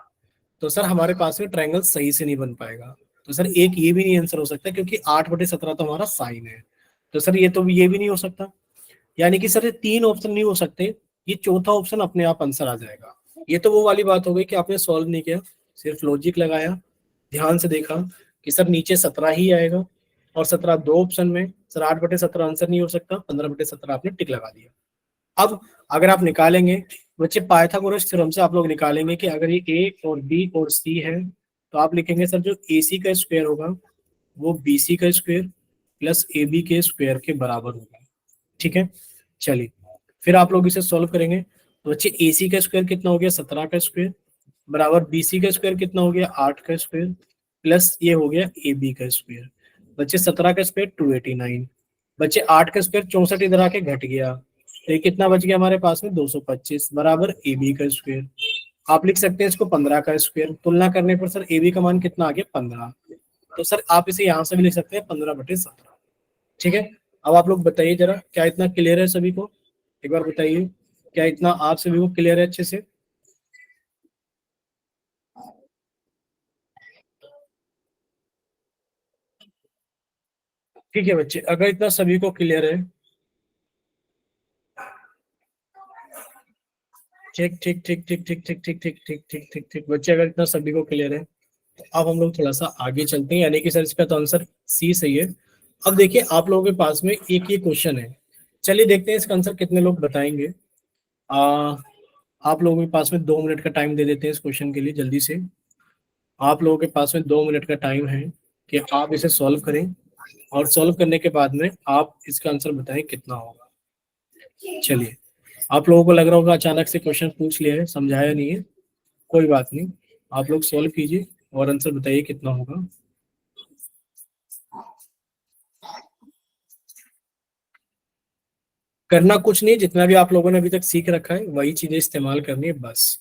तो सर हमारे पास में ट्रायंगल सही से नहीं बन पाएगा। तो सर एक ये भी नहीं आंसर हो सकता, क्योंकि 8/17 तो हमारा साइन है। तो सर ये भी नहीं हो सकता। यानी कि सर ये 3 ऑप्शन नहीं हो सकते। ये चौथा ऑप्शन अपने आप आंसर आ जाएगा। ये तो वो वाली बात हो गई कि आपने सॉल्व नहीं किया, सिर्फ लॉजिक लगाया, ध्यान से देखा कि सर नीचे 17 ही आएगा। और 17 दो ऑप्शन में, सर 8/17 आंसर नहीं हो सकता, 15/17 आपने टिक लगा दिया। अब अगर आप निकालेंगे बच्चे पाइथागोरस थ्योरम से, आप लोग निकालेंगे कि अगर ये ए और बी और सी है तो आप लिखेंगे सर जो ए सी का स्क्वायर होगा वो बी सी का स्क्वायर प्लस ए बी के स्क्वायर के बराबर होगा। ठीक है, चलिए फिर आप लोग इसे सॉल्व करेंगे तो बच्चे ए सी का स्क्वायर कितना हो गया? 17 का स्क्वायर बराबर बी सी का स्क्वायर कितना हो गया? 8 का स्क्वायर प्लस ये हो गया ए बी का स्क्वायर। बच्चे 17 का स्क्वायर 289। बच्चे 8 का स्क्वायर 64 इधर आके घट गया, तो ये कितना बच गया हमारे पास में? 225 बराबर ए बी का स्क्वायर। आप लिख सकते हैं इसको 15 का स्क्वायर। तुलना करने पर सर ए बी का मान कितना आ गया? 15। तो सर आप इसे यहाँ से भी लिख सकते हैं 15/17। ठीक है, अब आप लोग बताइए जरा, क्या इतना क्लियर है सभी को? एक बार बताइए, क्या इतना आप सभी को क्लियर है अच्छे से? ठीक है बच्चे, अगर इतना सभी को क्लियर है, ठीक ठीक ठीक ठीक ठीक ठीक ठीक ठीक ठीक ठीक ठीक ठीक बच्चे, अगर इतना सभी को क्लियर है तो अब हम लोग थोड़ा सा आगे चलते हैं। यानी कि सर इसका तो आंसर सी सही है। अब देखिए आप लोगों के पास में एक ये क्वेश्चन है, चलिए देखते हैं इसका आंसर कितने लोग बताएंगे। आ, आप लोगों के पास में 2 मिनट का टाइम दे देते हैं इस क्वेश्चन के लिए, जल्दी से। आप लोगों के पास में 2 मिनट का टाइम है कि आप इसे सॉल्व करें, और सॉल्व करने के बाद में आप इसका आंसर बताएं कितना होगा। चलिए, आप लोगों को लग रहा होगा अचानक से क्वेश्चन पूछ लिया है, समझाया नहीं है, कोई बात नहीं। आप लोग सॉल्व कीजिए और आंसर बताइए कितना होगा। करना कुछ नहीं, जितना भी आप लोगों ने अभी तक सीख रखा है वही चीजें इस्तेमाल करनी है बस।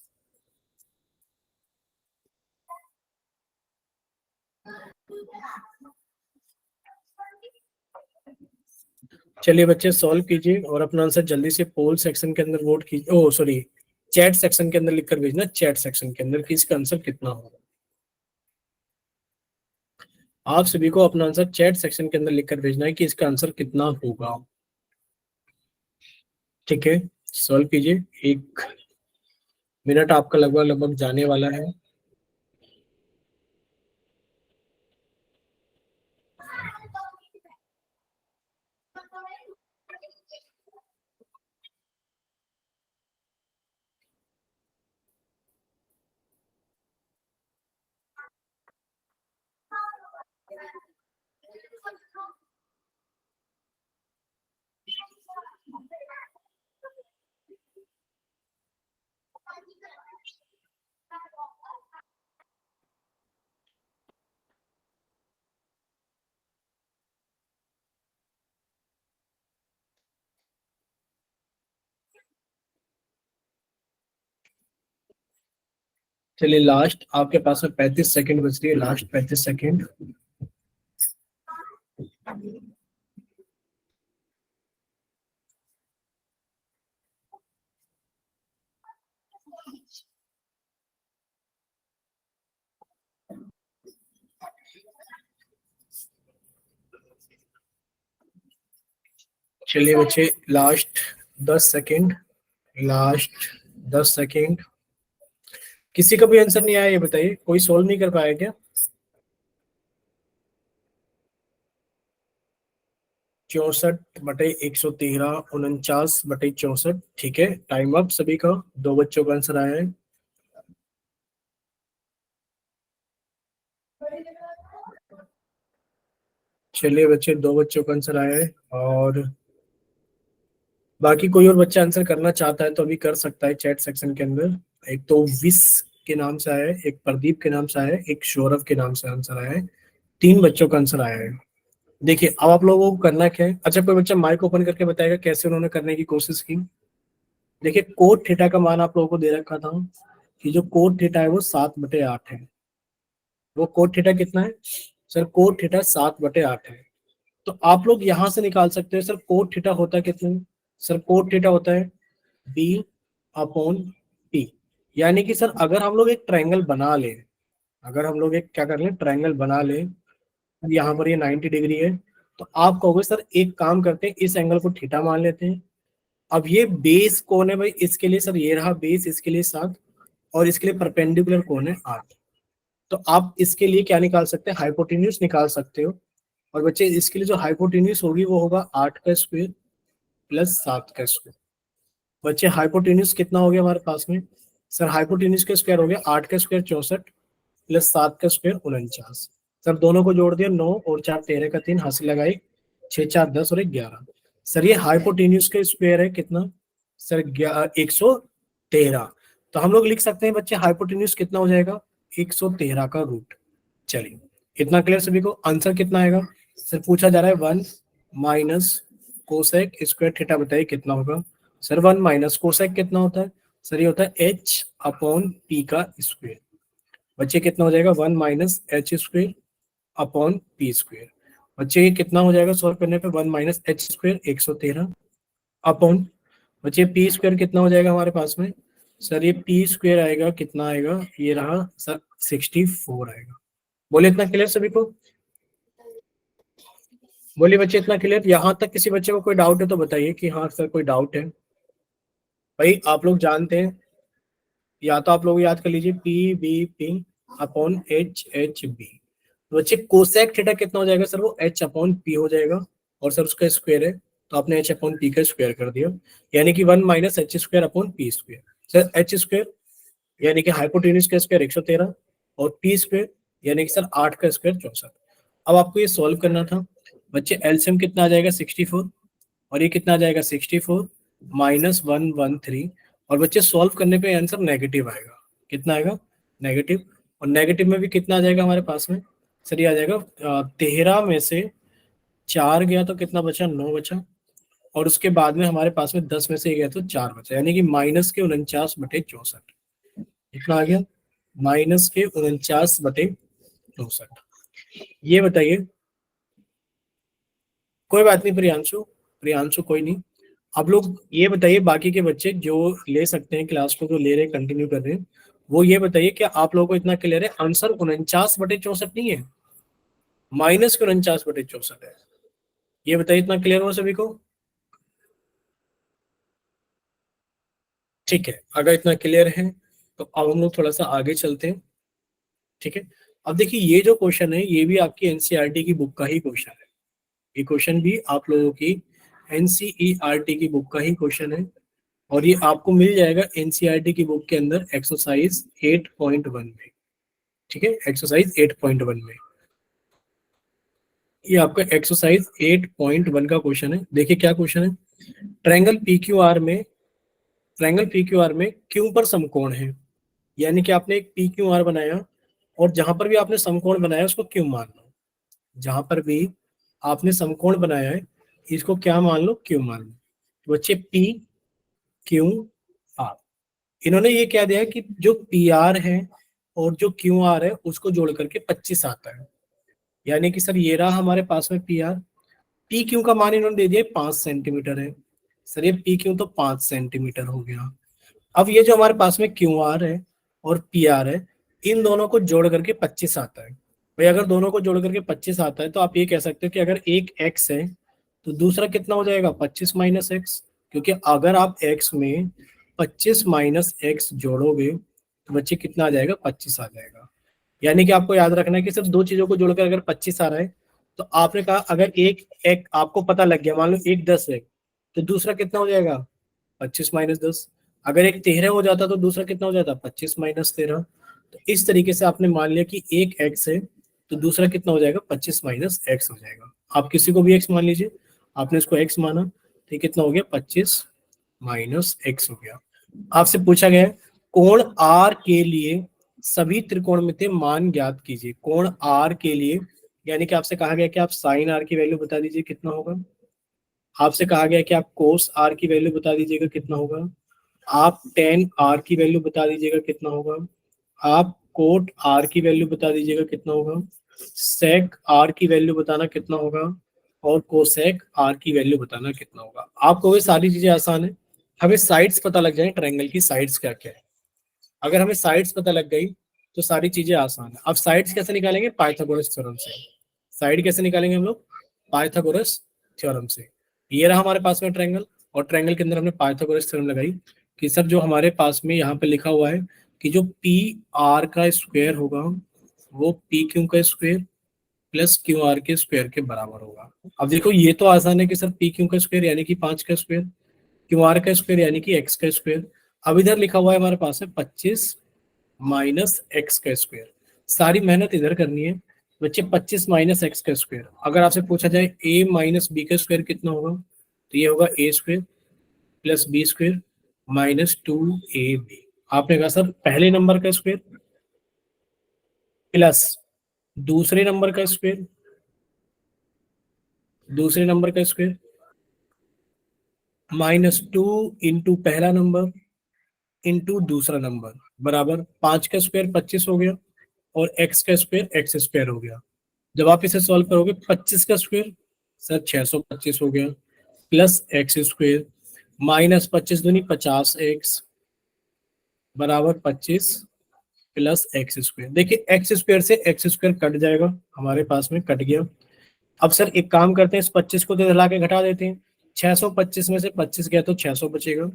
चलिए बच्चे सॉल्व कीजिए और अपना आंसर जल्दी से पोल सेक्शन के अंदर वोट कीजिए, ओ सॉरी, चैट सेक्शन के अंदर लिखकर भेजना, चैट सेक्शन के अंदर कि इसका आंसर कितना होगा। आप सभी को अपना आंसर चैट सेक्शन के अंदर लिखकर भेजना है कि इसका आंसर कितना होगा। ठीक है, सॉल्व कीजिए। 1 मिनट आपका लगभग लगभग जाने वाला है। चलिए लास्ट आपके पास में 35 सेकंड बच रही है, लास्ट 35 सेकंड। चलिए बच्चे लास्ट 10 सेकंड, लास्ट 10 सेकंड। किसी का भी आंसर नहीं आया ये बताइए, कोई सोल्व नहीं कर पाया क्या? 64/113, 49/64। ठीक है, टाइम अप सभी का। 2 बच्चों का आंसर आया है। चलिए बच्चे 2 बच्चों का आंसर आया है, और बाकी कोई और बच्चा आंसर करना चाहता है तो अभी कर सकता है चैट सेक्शन के अंदर। एक तो विश के नाम से आया है, एक प्रदीप के नाम से आया है, एक सौरभ के नाम से आंसर आया है। 3 बच्चों का आंसर आया है। देखिए अब आप लोगों को करना क्या है। अच्छा, कोई बच्चा माइक ओपन करके बताएगा कैसे उन्होंने करने की कोशिश की। देखिए कोट थीटा का मान आप लोगों को दे रखा था कि जो कोट थीटा है वो 7/8 है। वो कोट थीटा कितना है सर? कोट थीटा 7/8 है। तो आप लोग यहां से निकाल सकते हो सर कोट थीटा होता है कितना? सर कोट थीटा होता है B/P। यानी कि सर अगर हम लोग एक ट्रायंगल बना लें, अगर हम लोग एक क्या कर लें, ट्रायंगल बना लें, यहाँ पर ये 90 डिग्री है, तो आप कहोगे सर एक काम करते हैं, इस एंगल को थीटा मान लेते हैं। अब ये बेस कौन है भाई? इसके लिए सर ये रहा बेस, इसके लिए 7, और इसके लिए परपेंडिकुलर कौन है? 8। तो आप इसके लिए क्या निकाल सकते हैं? हाइपोटेन्यूज निकाल सकते हो। और बच्चे इसके लिए जो हाइपोटेन्यूज होगी वो होगा 8 का स्क्वायर प्लस 7 का स्क्वायर। बच्चे हाइपोटेन्यूज कितना हो गया हमारे पास में? सर हाइपोटेन्यूज का स्क्वायर हो गया 8 का स्क्वायर 64 प्लस 7 का स्क्वायर 49। सर दोनों को जोड़ दिया, 9 और 4 13 का 3, हंसी लगाई, 6 4 10 और 1 11। सर ये हाइपोटेन्यूज का स्क्वायर है कितना सर? 113। तो हम लोग लिख सकते हैं बच्चे हाइपोटेन्यूज कितना हो जाएगा? 113 का रूट। चलिए इतना क्लियर सभी को? आंसर कितना आएगा सर? पूछा जा रहा है 1 माइनस कोसेक स्क्वायर थीटा, बताइए कितना होगा? सर 1 माइनस कोसेक कितना होता है सर? ये होता है H/P का स्क्वायर। बच्चे कितना हो जाएगा? 1 minus H square upon P square. बच्चे ये कितना हो जाएगा सॉल्व करने पे? 1 माइनस एच स्क्वायर 113 अपॉन, बच्चे पी स्क्वायर कितना हो जाएगा हमारे पास में? सर ये पी स्क्वायर आएगा कितना आएगा? ये रहा सर 64 आएगा। बोलिए इतना क्लियर सभी को? बोलिए बच्चे इतना क्लियर? यहाँ तक किसी बच्चे को कोई डाउट है तो बताइए कि हाँ सर कोई डाउट है। भाई आप लोग जानते हैं, या तो आप लोग याद कर लीजिए P/B/P अपॉन H/H/B। तो बच्चे कोसेक थीटा कितना हो जाएगा सर? वो H/P हो जाएगा, और सर उसका स्क्वायर है तो आपने H/P का स्क्वायर कर दिया, यानी कि 1 minus H square upon P square. Sir H square यानी कि हाइपोटेन्यूज का स्क्वायर 113, और पी स्क्वायर यानी कि सर 8 का स्क्वायर 64। अब आपको ये सॉल्व करना था बच्चे। एलसीएम कितना आ जाएगा? 64, और ये कितना आ जाएगा? 64 माइनस 113। और बच्चे सॉल्व करने पे आंसर नेगेटिव आएगा। कितना आएगा? नेगेटिव। और नेगेटिव में भी कितना आ जाएगा हमारे पास में? सर ये आ जाएगा 13 में से 4 गया तो कितना बचा? 9 बचा। और उसके बाद में हमारे पास में 10 में से गया तो 4 बचा, यानी कि -49/64 कितना आ गया, -49/64। ये बताइए, कोई बात नहीं प्रियांशु, प्रियांशु कोई नहीं। आप लोग ये बताइए, बाकी के बच्चे जो ले सकते हैं क्लास को, जो ले रहे हैं कंटिन्यू कर रहे हैं, वो ये बताइए क्या आप लोगों को इतना क्लियर है? आंसर 49/64 नहीं है, -49/64 है। ये बताइए इतना क्लियर हो सभी को? ठीक है, अगर इतना क्लियर है तो अब हम लोग थोड़ा सा आगे चलते हैं। ठीक है, अब देखिए ये जो क्वेश्चन है ये भी आपकी एनसीईआरटी की बुक का ही क्वेश्चन है। ये क्वेश्चन भी आप लोगों की एनसीईआरटी की बुक का ही क्वेश्चन है, और ये आपको मिल जाएगा एनसीईआरटी की बुक के अंदर एक्सरसाइज 8.1 में। ठीक है, एक्सरसाइज 8.1 में ये आपका एक्सरसाइज 8.1 का क्वेश्चन है। देखिए क्या क्वेश्चन है, ट्रायंगल पीक्यूआर में, ट्रायंगल पीक्यूआर में क्यू पर समकोण है, यानी कि आपने एक पीक्यूआर बनाया और जहां पर भी आपने समकोण बनाया उसको क्यू मान लो, जहां पर भी आपने समकोण बनाया है इसको क्या मान लो, क्यू मान लो। तो बच्चे पी क्यू आर, इन्होंने ये क्या दिया है कि जो पी आर है और जो क्यू आर है उसको जोड़ करके 25 आता है, यानी कि सर ये रहा हमारे पास में पी आर। पी क्यू का मान इन्होंने दे दिया 5 सेंटीमीटर है, सर ये पी क्यू तो 5 सेंटीमीटर हो गया। अब ये जो हमारे पास में क्यू आर है और पी आर है, इन दोनों को जोड़ करके 25 आता है। भाई अगर दोनों को जोड़ करके 25 आता है तो आप ये कह सकते हो कि अगर एक एक्स है तो दूसरा कितना हो जाएगा, 25 माइनस एक्स, क्योंकि अगर आप एक्स में 25 माइनस एक्स जोड़ोगे तो बच्चे कितना आ जाएगा, 25 आ जाएगा। यानी कि आपको याद रखना है कि सिर्फ दो चीजों को जोड़कर अगर 25 आ रहा है तो आपने कहा अगर एक एक आपको पता लग गया, मान लो एक 10 है तो दूसरा कितना हो जाएगा, 25 - 10। अगर एक 13 हो जाता तो दूसरा कितना हो जाता, 25 - 13। तो इस तरीके से आपने मान लिया कि एक एक्स है तो दूसरा कितना हो जाएगा, 25 - एक्स हो जाएगा। आप किसी को भी एक्स मान लीजिए, आपने इसको एक्स माना तो ये कितना हो गया, 25 - एक्स हो गया। आपसे पूछा गया है कोण आर के लिए सभी त्रिकोणमितीय मान ज्ञात कीजिए। कोण आर के लिए, यानी कि आपसे कहा गया कि आप साइन आर की वैल्यू बता दीजिए कितना होगा, आपसे कहा गया कि आप कोस आर की वैल्यू बता दीजिएगा कितना होगा, आप टेन आर की वैल्यू बता दीजिएगा कितना होगा, आप कोट आर की वैल्यू बता दीजिएगा कितना होगा, सेक आर की वैल्यू बताना कितना होगा, और कोसेक आर की वैल्यू बताना कितना होगा। आपको ये सारी चीजें आसान है, हमें साइड्स पता लग जाए ट्रायंगल की साइड्स क्या क्या है। अगर हमें साइड्स पता लग गई तो सारी चीजें आसान है। अब साइड्स कैसे निकालेंगे, पाइथागोरस थ्योरम से। साइड कैसे निकालेंगे हम लोग, पाइथागोरस थ्योरम से। ये रहा हमारे पास में ट्रायंगल, और ट्रायंगल के अंदर हमने पाइथागोरस थ्योरम लगाई कि सर जो हमारे पास में यहाँ पे लिखा हुआ है कि जो पी आर का स्क्वायर होगा वो पी क्यू का स्क्वायर प्लस क्यू आर के स्क्वायर के बराबर होगा। अब देखो ये तो आसान है कि सर पी क्यू का स्क्वायर यानी कि 5 का स्क्वायर, क्यू आर का स्क्वायर यानी कि एक्स का स्क्वायर। अब इधर लिखा हुआ है हमारे पास है 25 - एक्स का स्क्वायर। सारी मेहनत इधर करनी है बच्चे, 25 - एक्स का स्क्वायर। अगर आपसे पूछा जाए a - बी का स्क्वायर कितना होगा, तो ये होगा a square plus B square -2ab। आपने कहा सर पहले नंबर का स्क्वायर प्लस दूसरे नंबर का स्क्वायर, दूसरे नंबर का स्क्वायर -2 इंटू पहला नंबर इंटू दूसरा नंबर बराबर 5 का स्क्वायर 25 हो गया और एक्स का स्क्वायर एक्स स्क्वायर हो गया। जब आप इसे सॉल्व करोगे 25 का स्क्वायर सर 625 हो गया प्लस एक्स स्क्वायर -25 दूनी 50x बराबर 25 प्लस एक्स स्क्वायर। देखिए एक्स स्क्वायर से एक्स स्क्वायर कट जाएगा, हमारे पास में कट गया। अब सर एक काम करते हैं, इस 25 को तो हिला के घटा देते हैं, 625 में से 25 गया तो 600 बचेगा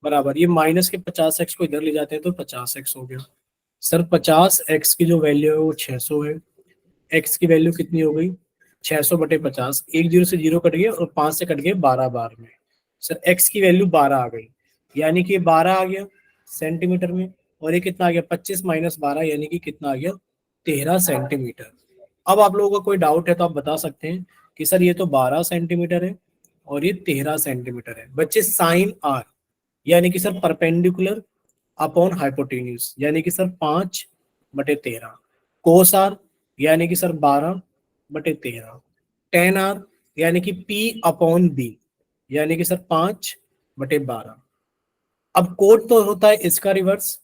बराबर, ये माइनस के 50x को इधर ले जाते हैं तो 50x हो गया। सर 50x की जो वैल्यू है वो 600 है, x की वैल्यू कितनी हो गई 600/50, एक जीरो से जीरो कट गया और 5 से कट गए 12 बार में। सर x की वैल्यू 12 आ गई, यानी कि 12 आ गया सेंटीमीटर में, और ये कितना आ गया 25 - 12 यानी कि कितना आ गया 13 सेंटीमीटर। अब आप लोगों का कोई डाउट है तो आप बता सकते हैं कि सर ये तो 12 सेंटीमीटर है और ये 13 सेंटीमीटर है। बच्चे साइन आर यानी कि सर परपेंडिकुलर अपॉन हाइपोटेन्यूज यानी कि सर 5/13, कोस आर यानी कि सर 12/13, टेन आर यानी कि P अपॉन बी यानी कि सर 5/12। अब कोट तो होता है इसका रिवर्स,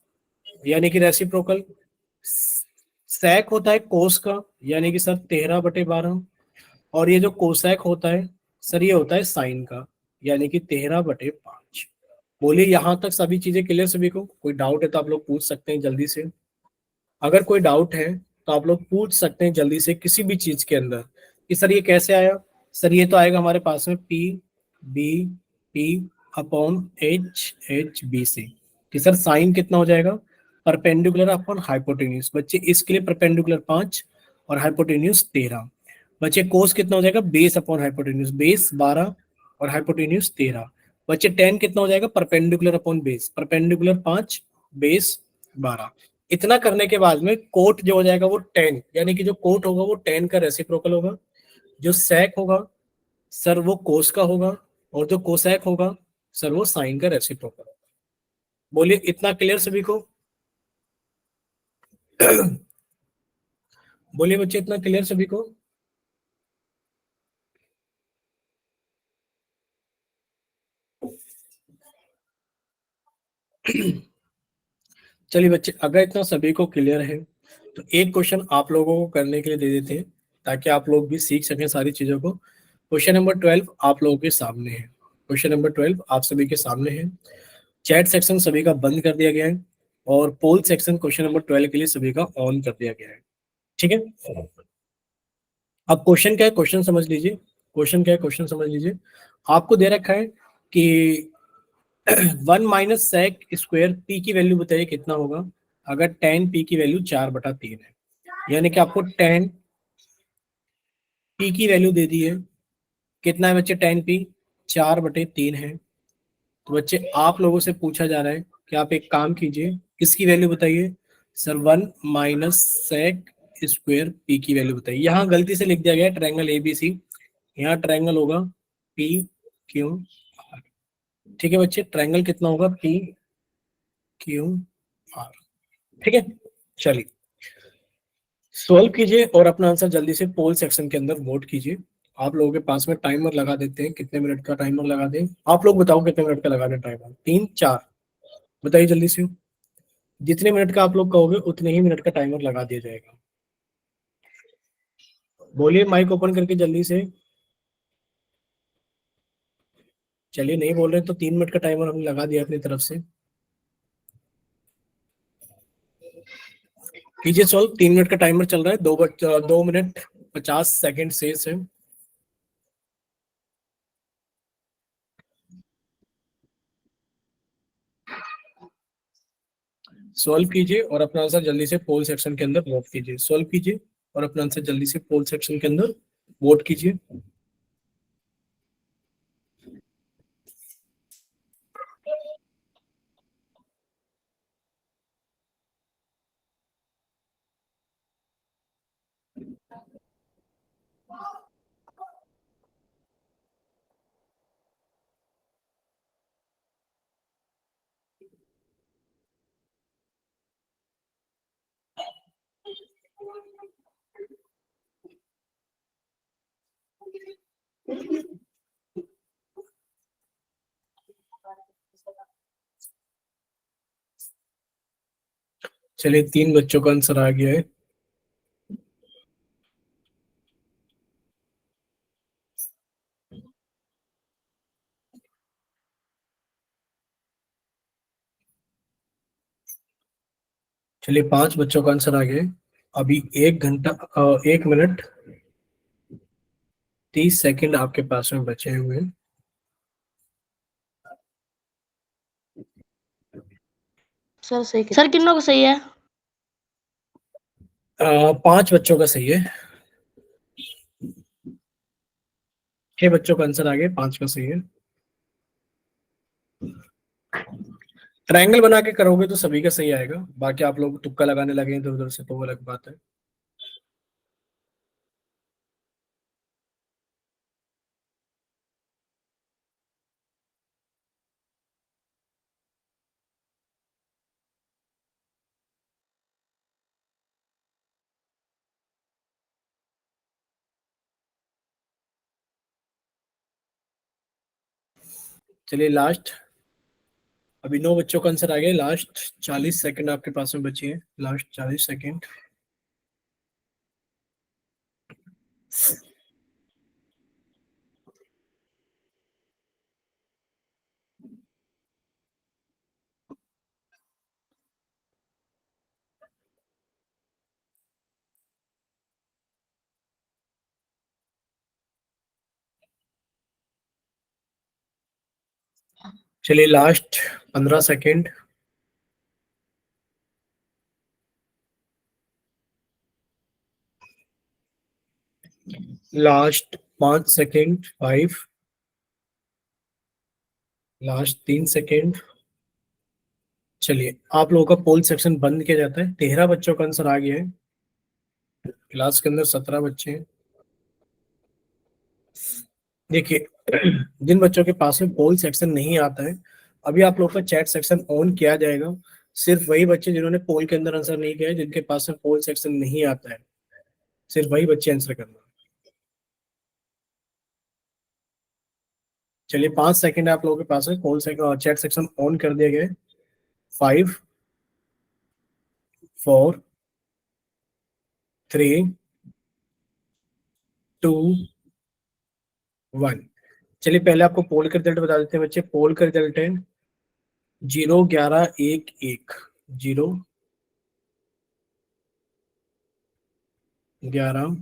यानी कि रेसिप्रोकल। सेक होता है कोस का, यानी कि सर 13/12। और ये जो कोसेक होता है सर, ये होता है साइन का, यानी कि 13/5। बोलिए यहां तक सभी चीजें क्लियर सभी को? कोई डाउट है तो आप लोग पूछ सकते हैं जल्दी से। अगर कोई डाउट है तो आप लोग पूछ सकते हैं जल्दी से किसी भी चीज के अंदर कि सर ये कैसे आया। सर ये तो आएगा हमारे पास में P B P upon H H B से, कि सर साइन कितना हो जाएगा, परपेंडिकुलर अपॉन हाइपोटेन्यूज। बच्चे इसके लिए परपेंडिकुलर 5 और हाइपोटेन्यूज 13। बच्चे कोस कितना हो जाएगा, बेस अपॉन हाइपोटेन्यूज, बेस 12 और हाइपोटेन्यूज 13। बच्चे टेन कितना हो जाएगा, perpendicular upon base, perpendicular 5 base 12। इतना करने के बाद में कोट जो हो जाएगा वो 10, यानी कि जो कोट होगा वो 10 का रेसिप्रोकल होगा। जो सेक होगा सर वो कोस का होगा, और जो कोसेक होगा सर वो साइन का रेसिप्रोकल होगा। बोलिए इतना क्लियर सभी को? बोलिए बच्चे इतना क्लियर सभी को? चलिए बच्चे, अगर इतना सभी को क्लियर है तो एक क्वेश्चन आप लोगों को करने के लिए दे देते हैं, ताकि आप लोग भी सीख सकें सारी चीजों को। क्वेश्चन नंबर 12 आप लोगों के सामने है। क्वेश्चन नंबर 12 आप सभी के सामने है। चैट सेक्शन सभी का बंद कर दिया गया है, और पोल सेक्शन क्वेश्चन नंबर 12 के लिए सभी का ऑन कर दिया गया है। ठीक है। अब क्वेश्चन क्या है, क्वेश्चन समझ लीजिए। क्वेश्चन क्या है, क्वेश्चन समझ लीजिए। आपको दे रखा है कि 1 - sec² पी की वैल्यू बताइए कितना होगा अगर टेन पी की वैल्यू 4/3 है। यानी कि आपको टेन पी की वैल्यू दे दी है। कितना है बच्चे, टेन पी 4/3 है। तो बच्चे आप लोगों से पूछा जा रहा है कि आप एक काम कीजिए, किसकी वैल्यू बताइए। सर 1 - sec² पी की वैल्यू बताइए। यहाँ गलती से लिख दिया गया है ट्रायंगल ABC, यहाँ ट्रायंगल होगा PQ। ठीक है बच्चे, ट्रायंगल कितना होगा, PQR। ठीक है। चलिए सॉल्व कीजिए और अपना आंसर जल्दी से पोल सेक्शन के अंदर वोट कीजिए। आप लोगों के पास में टाइमर लगा देते हैं, कितने मिनट का टाइमर लगा दें? आप लोग बताओ कितने मिनट का लगा दें टाइमर, 3 4? बताइए जल्दी से। जितने मिनट का आप लोग कहोगे उतने ही मिनट का टाइमर लगा दिया जाएगा। बोलिए माइक ओपन करके जल्दी से। चलिए नहीं बोल रहे तो 3 मिनट का टाइमर हमने लगा दिया अपनी तरफ से। कीजिए सॉल्व, 3 मिनट का टाइमर चल रहा है, 2 मिनट 50 सेकेंड शेष है। सॉल्व कीजिए और अपना आंसर जल्दी से पोल सेक्शन के अंदर वोट कीजिए। सॉल्व कीजिए और अपना आंसर जल्दी से पोल सेक्शन के अंदर वोट कीजिए। चलिए 3 बच्चों का आंसर आ गया है। चलिए 5 बच्चों का आंसर आ गया है। अभी 1 घंटा 1 मिनट 30 सेकंड आपके पास में बचे हुए हैं। सर किन्नों को सही है? 5 बच्चों का सही है। 6 बच्चों का आंसर आ गया, 5 का सही है। ट्रायंगल बना के करोगे तो सभी का सही आएगा, बाकी आप लोग तुक्का लगाने लगे इधर उधर से तो वो अलग बात है। चलिए लास्ट, अभी 9 बच्चों का आंसर आ गया। लास्ट 40 सेकंड आपके पास में बचे हैं, लास्ट 40 सेकंड। चलिए last 15 second. Last 5 second, 5, last 3 second. चलिए आप लोगों का पोल सेक्शन बंद किया जाता है। 13 बच्चों का आंसर आ गया है, क्लास के अंदर 17 बच्चे हैं। देखिए जिन बच्चों के पास में पोल सेक्शन नहीं आता है, अभी आप लोग का चैट सेक्शन ऑन किया जाएगा। सिर्फ वही बच्चे जिन्होंने पोल के अंदर आंसर नहीं किया है, जिनके पास में पोल सेक्शन नहीं आता है, सिर्फ वही बच्चे आंसर करना। चलिए 5 सेकंड आप लोगों के पास है, पोल सेक्शन चैट सेक्शन ऑन कर दिया गया है। 5, 4, 3, 2, 1। चलिए पहले आपको पोल का रिजल्ट बता देते हैं बच्चे। पोल का रिजल्ट है 0, 11, 1, 1, 0, 11,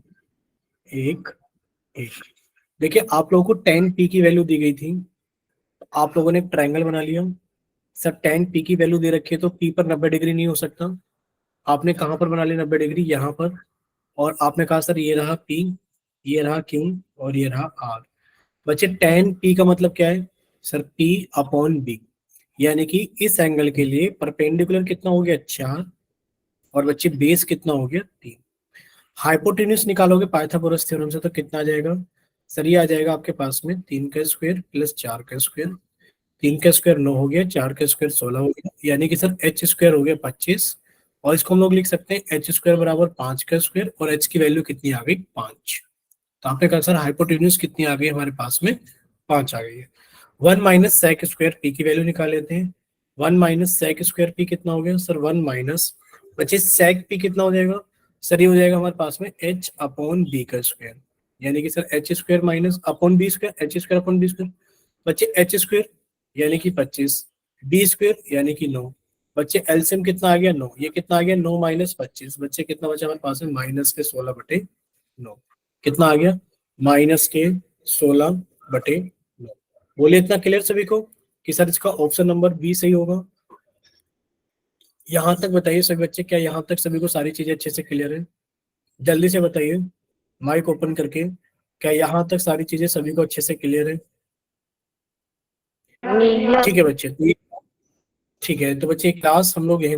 1, 1। देखिए आप लोगों को 10p की वैल्यू दी गई थी, आप लोगों ने एक ट्रायंगल बना लिया। सर 10p की वैल्यू दे रखी है तो p पर 90 डिग्री नहीं हो सकता। आपने कहां पर बना लिया 90 डिग्री? यहाँ पर। और आपने कहा सर ये रहा p, ये रहा q और ये रहा r। बच्चे 10p का मतलब क्या है? सर p अपॉन b, यानी कि इस एंगल के लिए परपेंडिकुलर कितना हो गया? 4, और बच्चे बेस कितना हो गया? 3। हाइपोटेन्यूज निकालोगे पाइथागोरस थ्योरम से तो कितना आ जाएगा? सर ये आ जाएगा आपके पास में 3 का स्क्वायर प्लस 4 का स्क्वायर। 3 का स्क्वायर 9 हो गया, 4 का स्क्वायर 16 हो गया, यानी कि सर एच स्क्वायर हो गया 25। और इसको हम लोग लिख सकते हैं एच स्क्वायर बराबर 5 का स्क्वायर, और एच की वैल्यू कितनी आ गई? 5। तो आपने कहा सर हाइपोटेन्यूज कितनी आ गई हमारे पास में? 5 आ गई है। 1 माइनस सेक स्क्वायर पी की वैल्यू निकाल लेते हैं। 1 माइनस सेक स्क्वायर पी कितना हो गया? सर 1 माइनस, बच्चे सेक पी कितना हो जाएगा? सर ये हो जाएगा हमारे पास में एच अपॉन बी का स्क्वायर, यानी कि sir H square minus upon B square, H square upon B square. बच्चे एच स्क्वायर यानी कि 25, बी स्क्वायर यानी कि 9। बच्चे एलसीएम कितना आ गया? 9। ये कितना आ गया? 9 माइनस 25। बच्चे कितना बचा हमारे पास में? माइनस के 16/9। कितना आ गया? माइनस के 16/9। बोलिए इतना क्लियर सभी को कि सर इसका ऑप्शन नंबर बी सही होगा? यहाँ तक बताइए सभी बच्चे, क्या यहाँ तक सभी को सारी चीजें अच्छे से क्लियर है? जल्दी से बताइए माइक ओपन करके, क्या यहाँ तक सारी चीजें सभी को अच्छे से क्लियर है? ठीक है बच्चे, ठीक है तो बच्चे क्लास हम लोग यहीं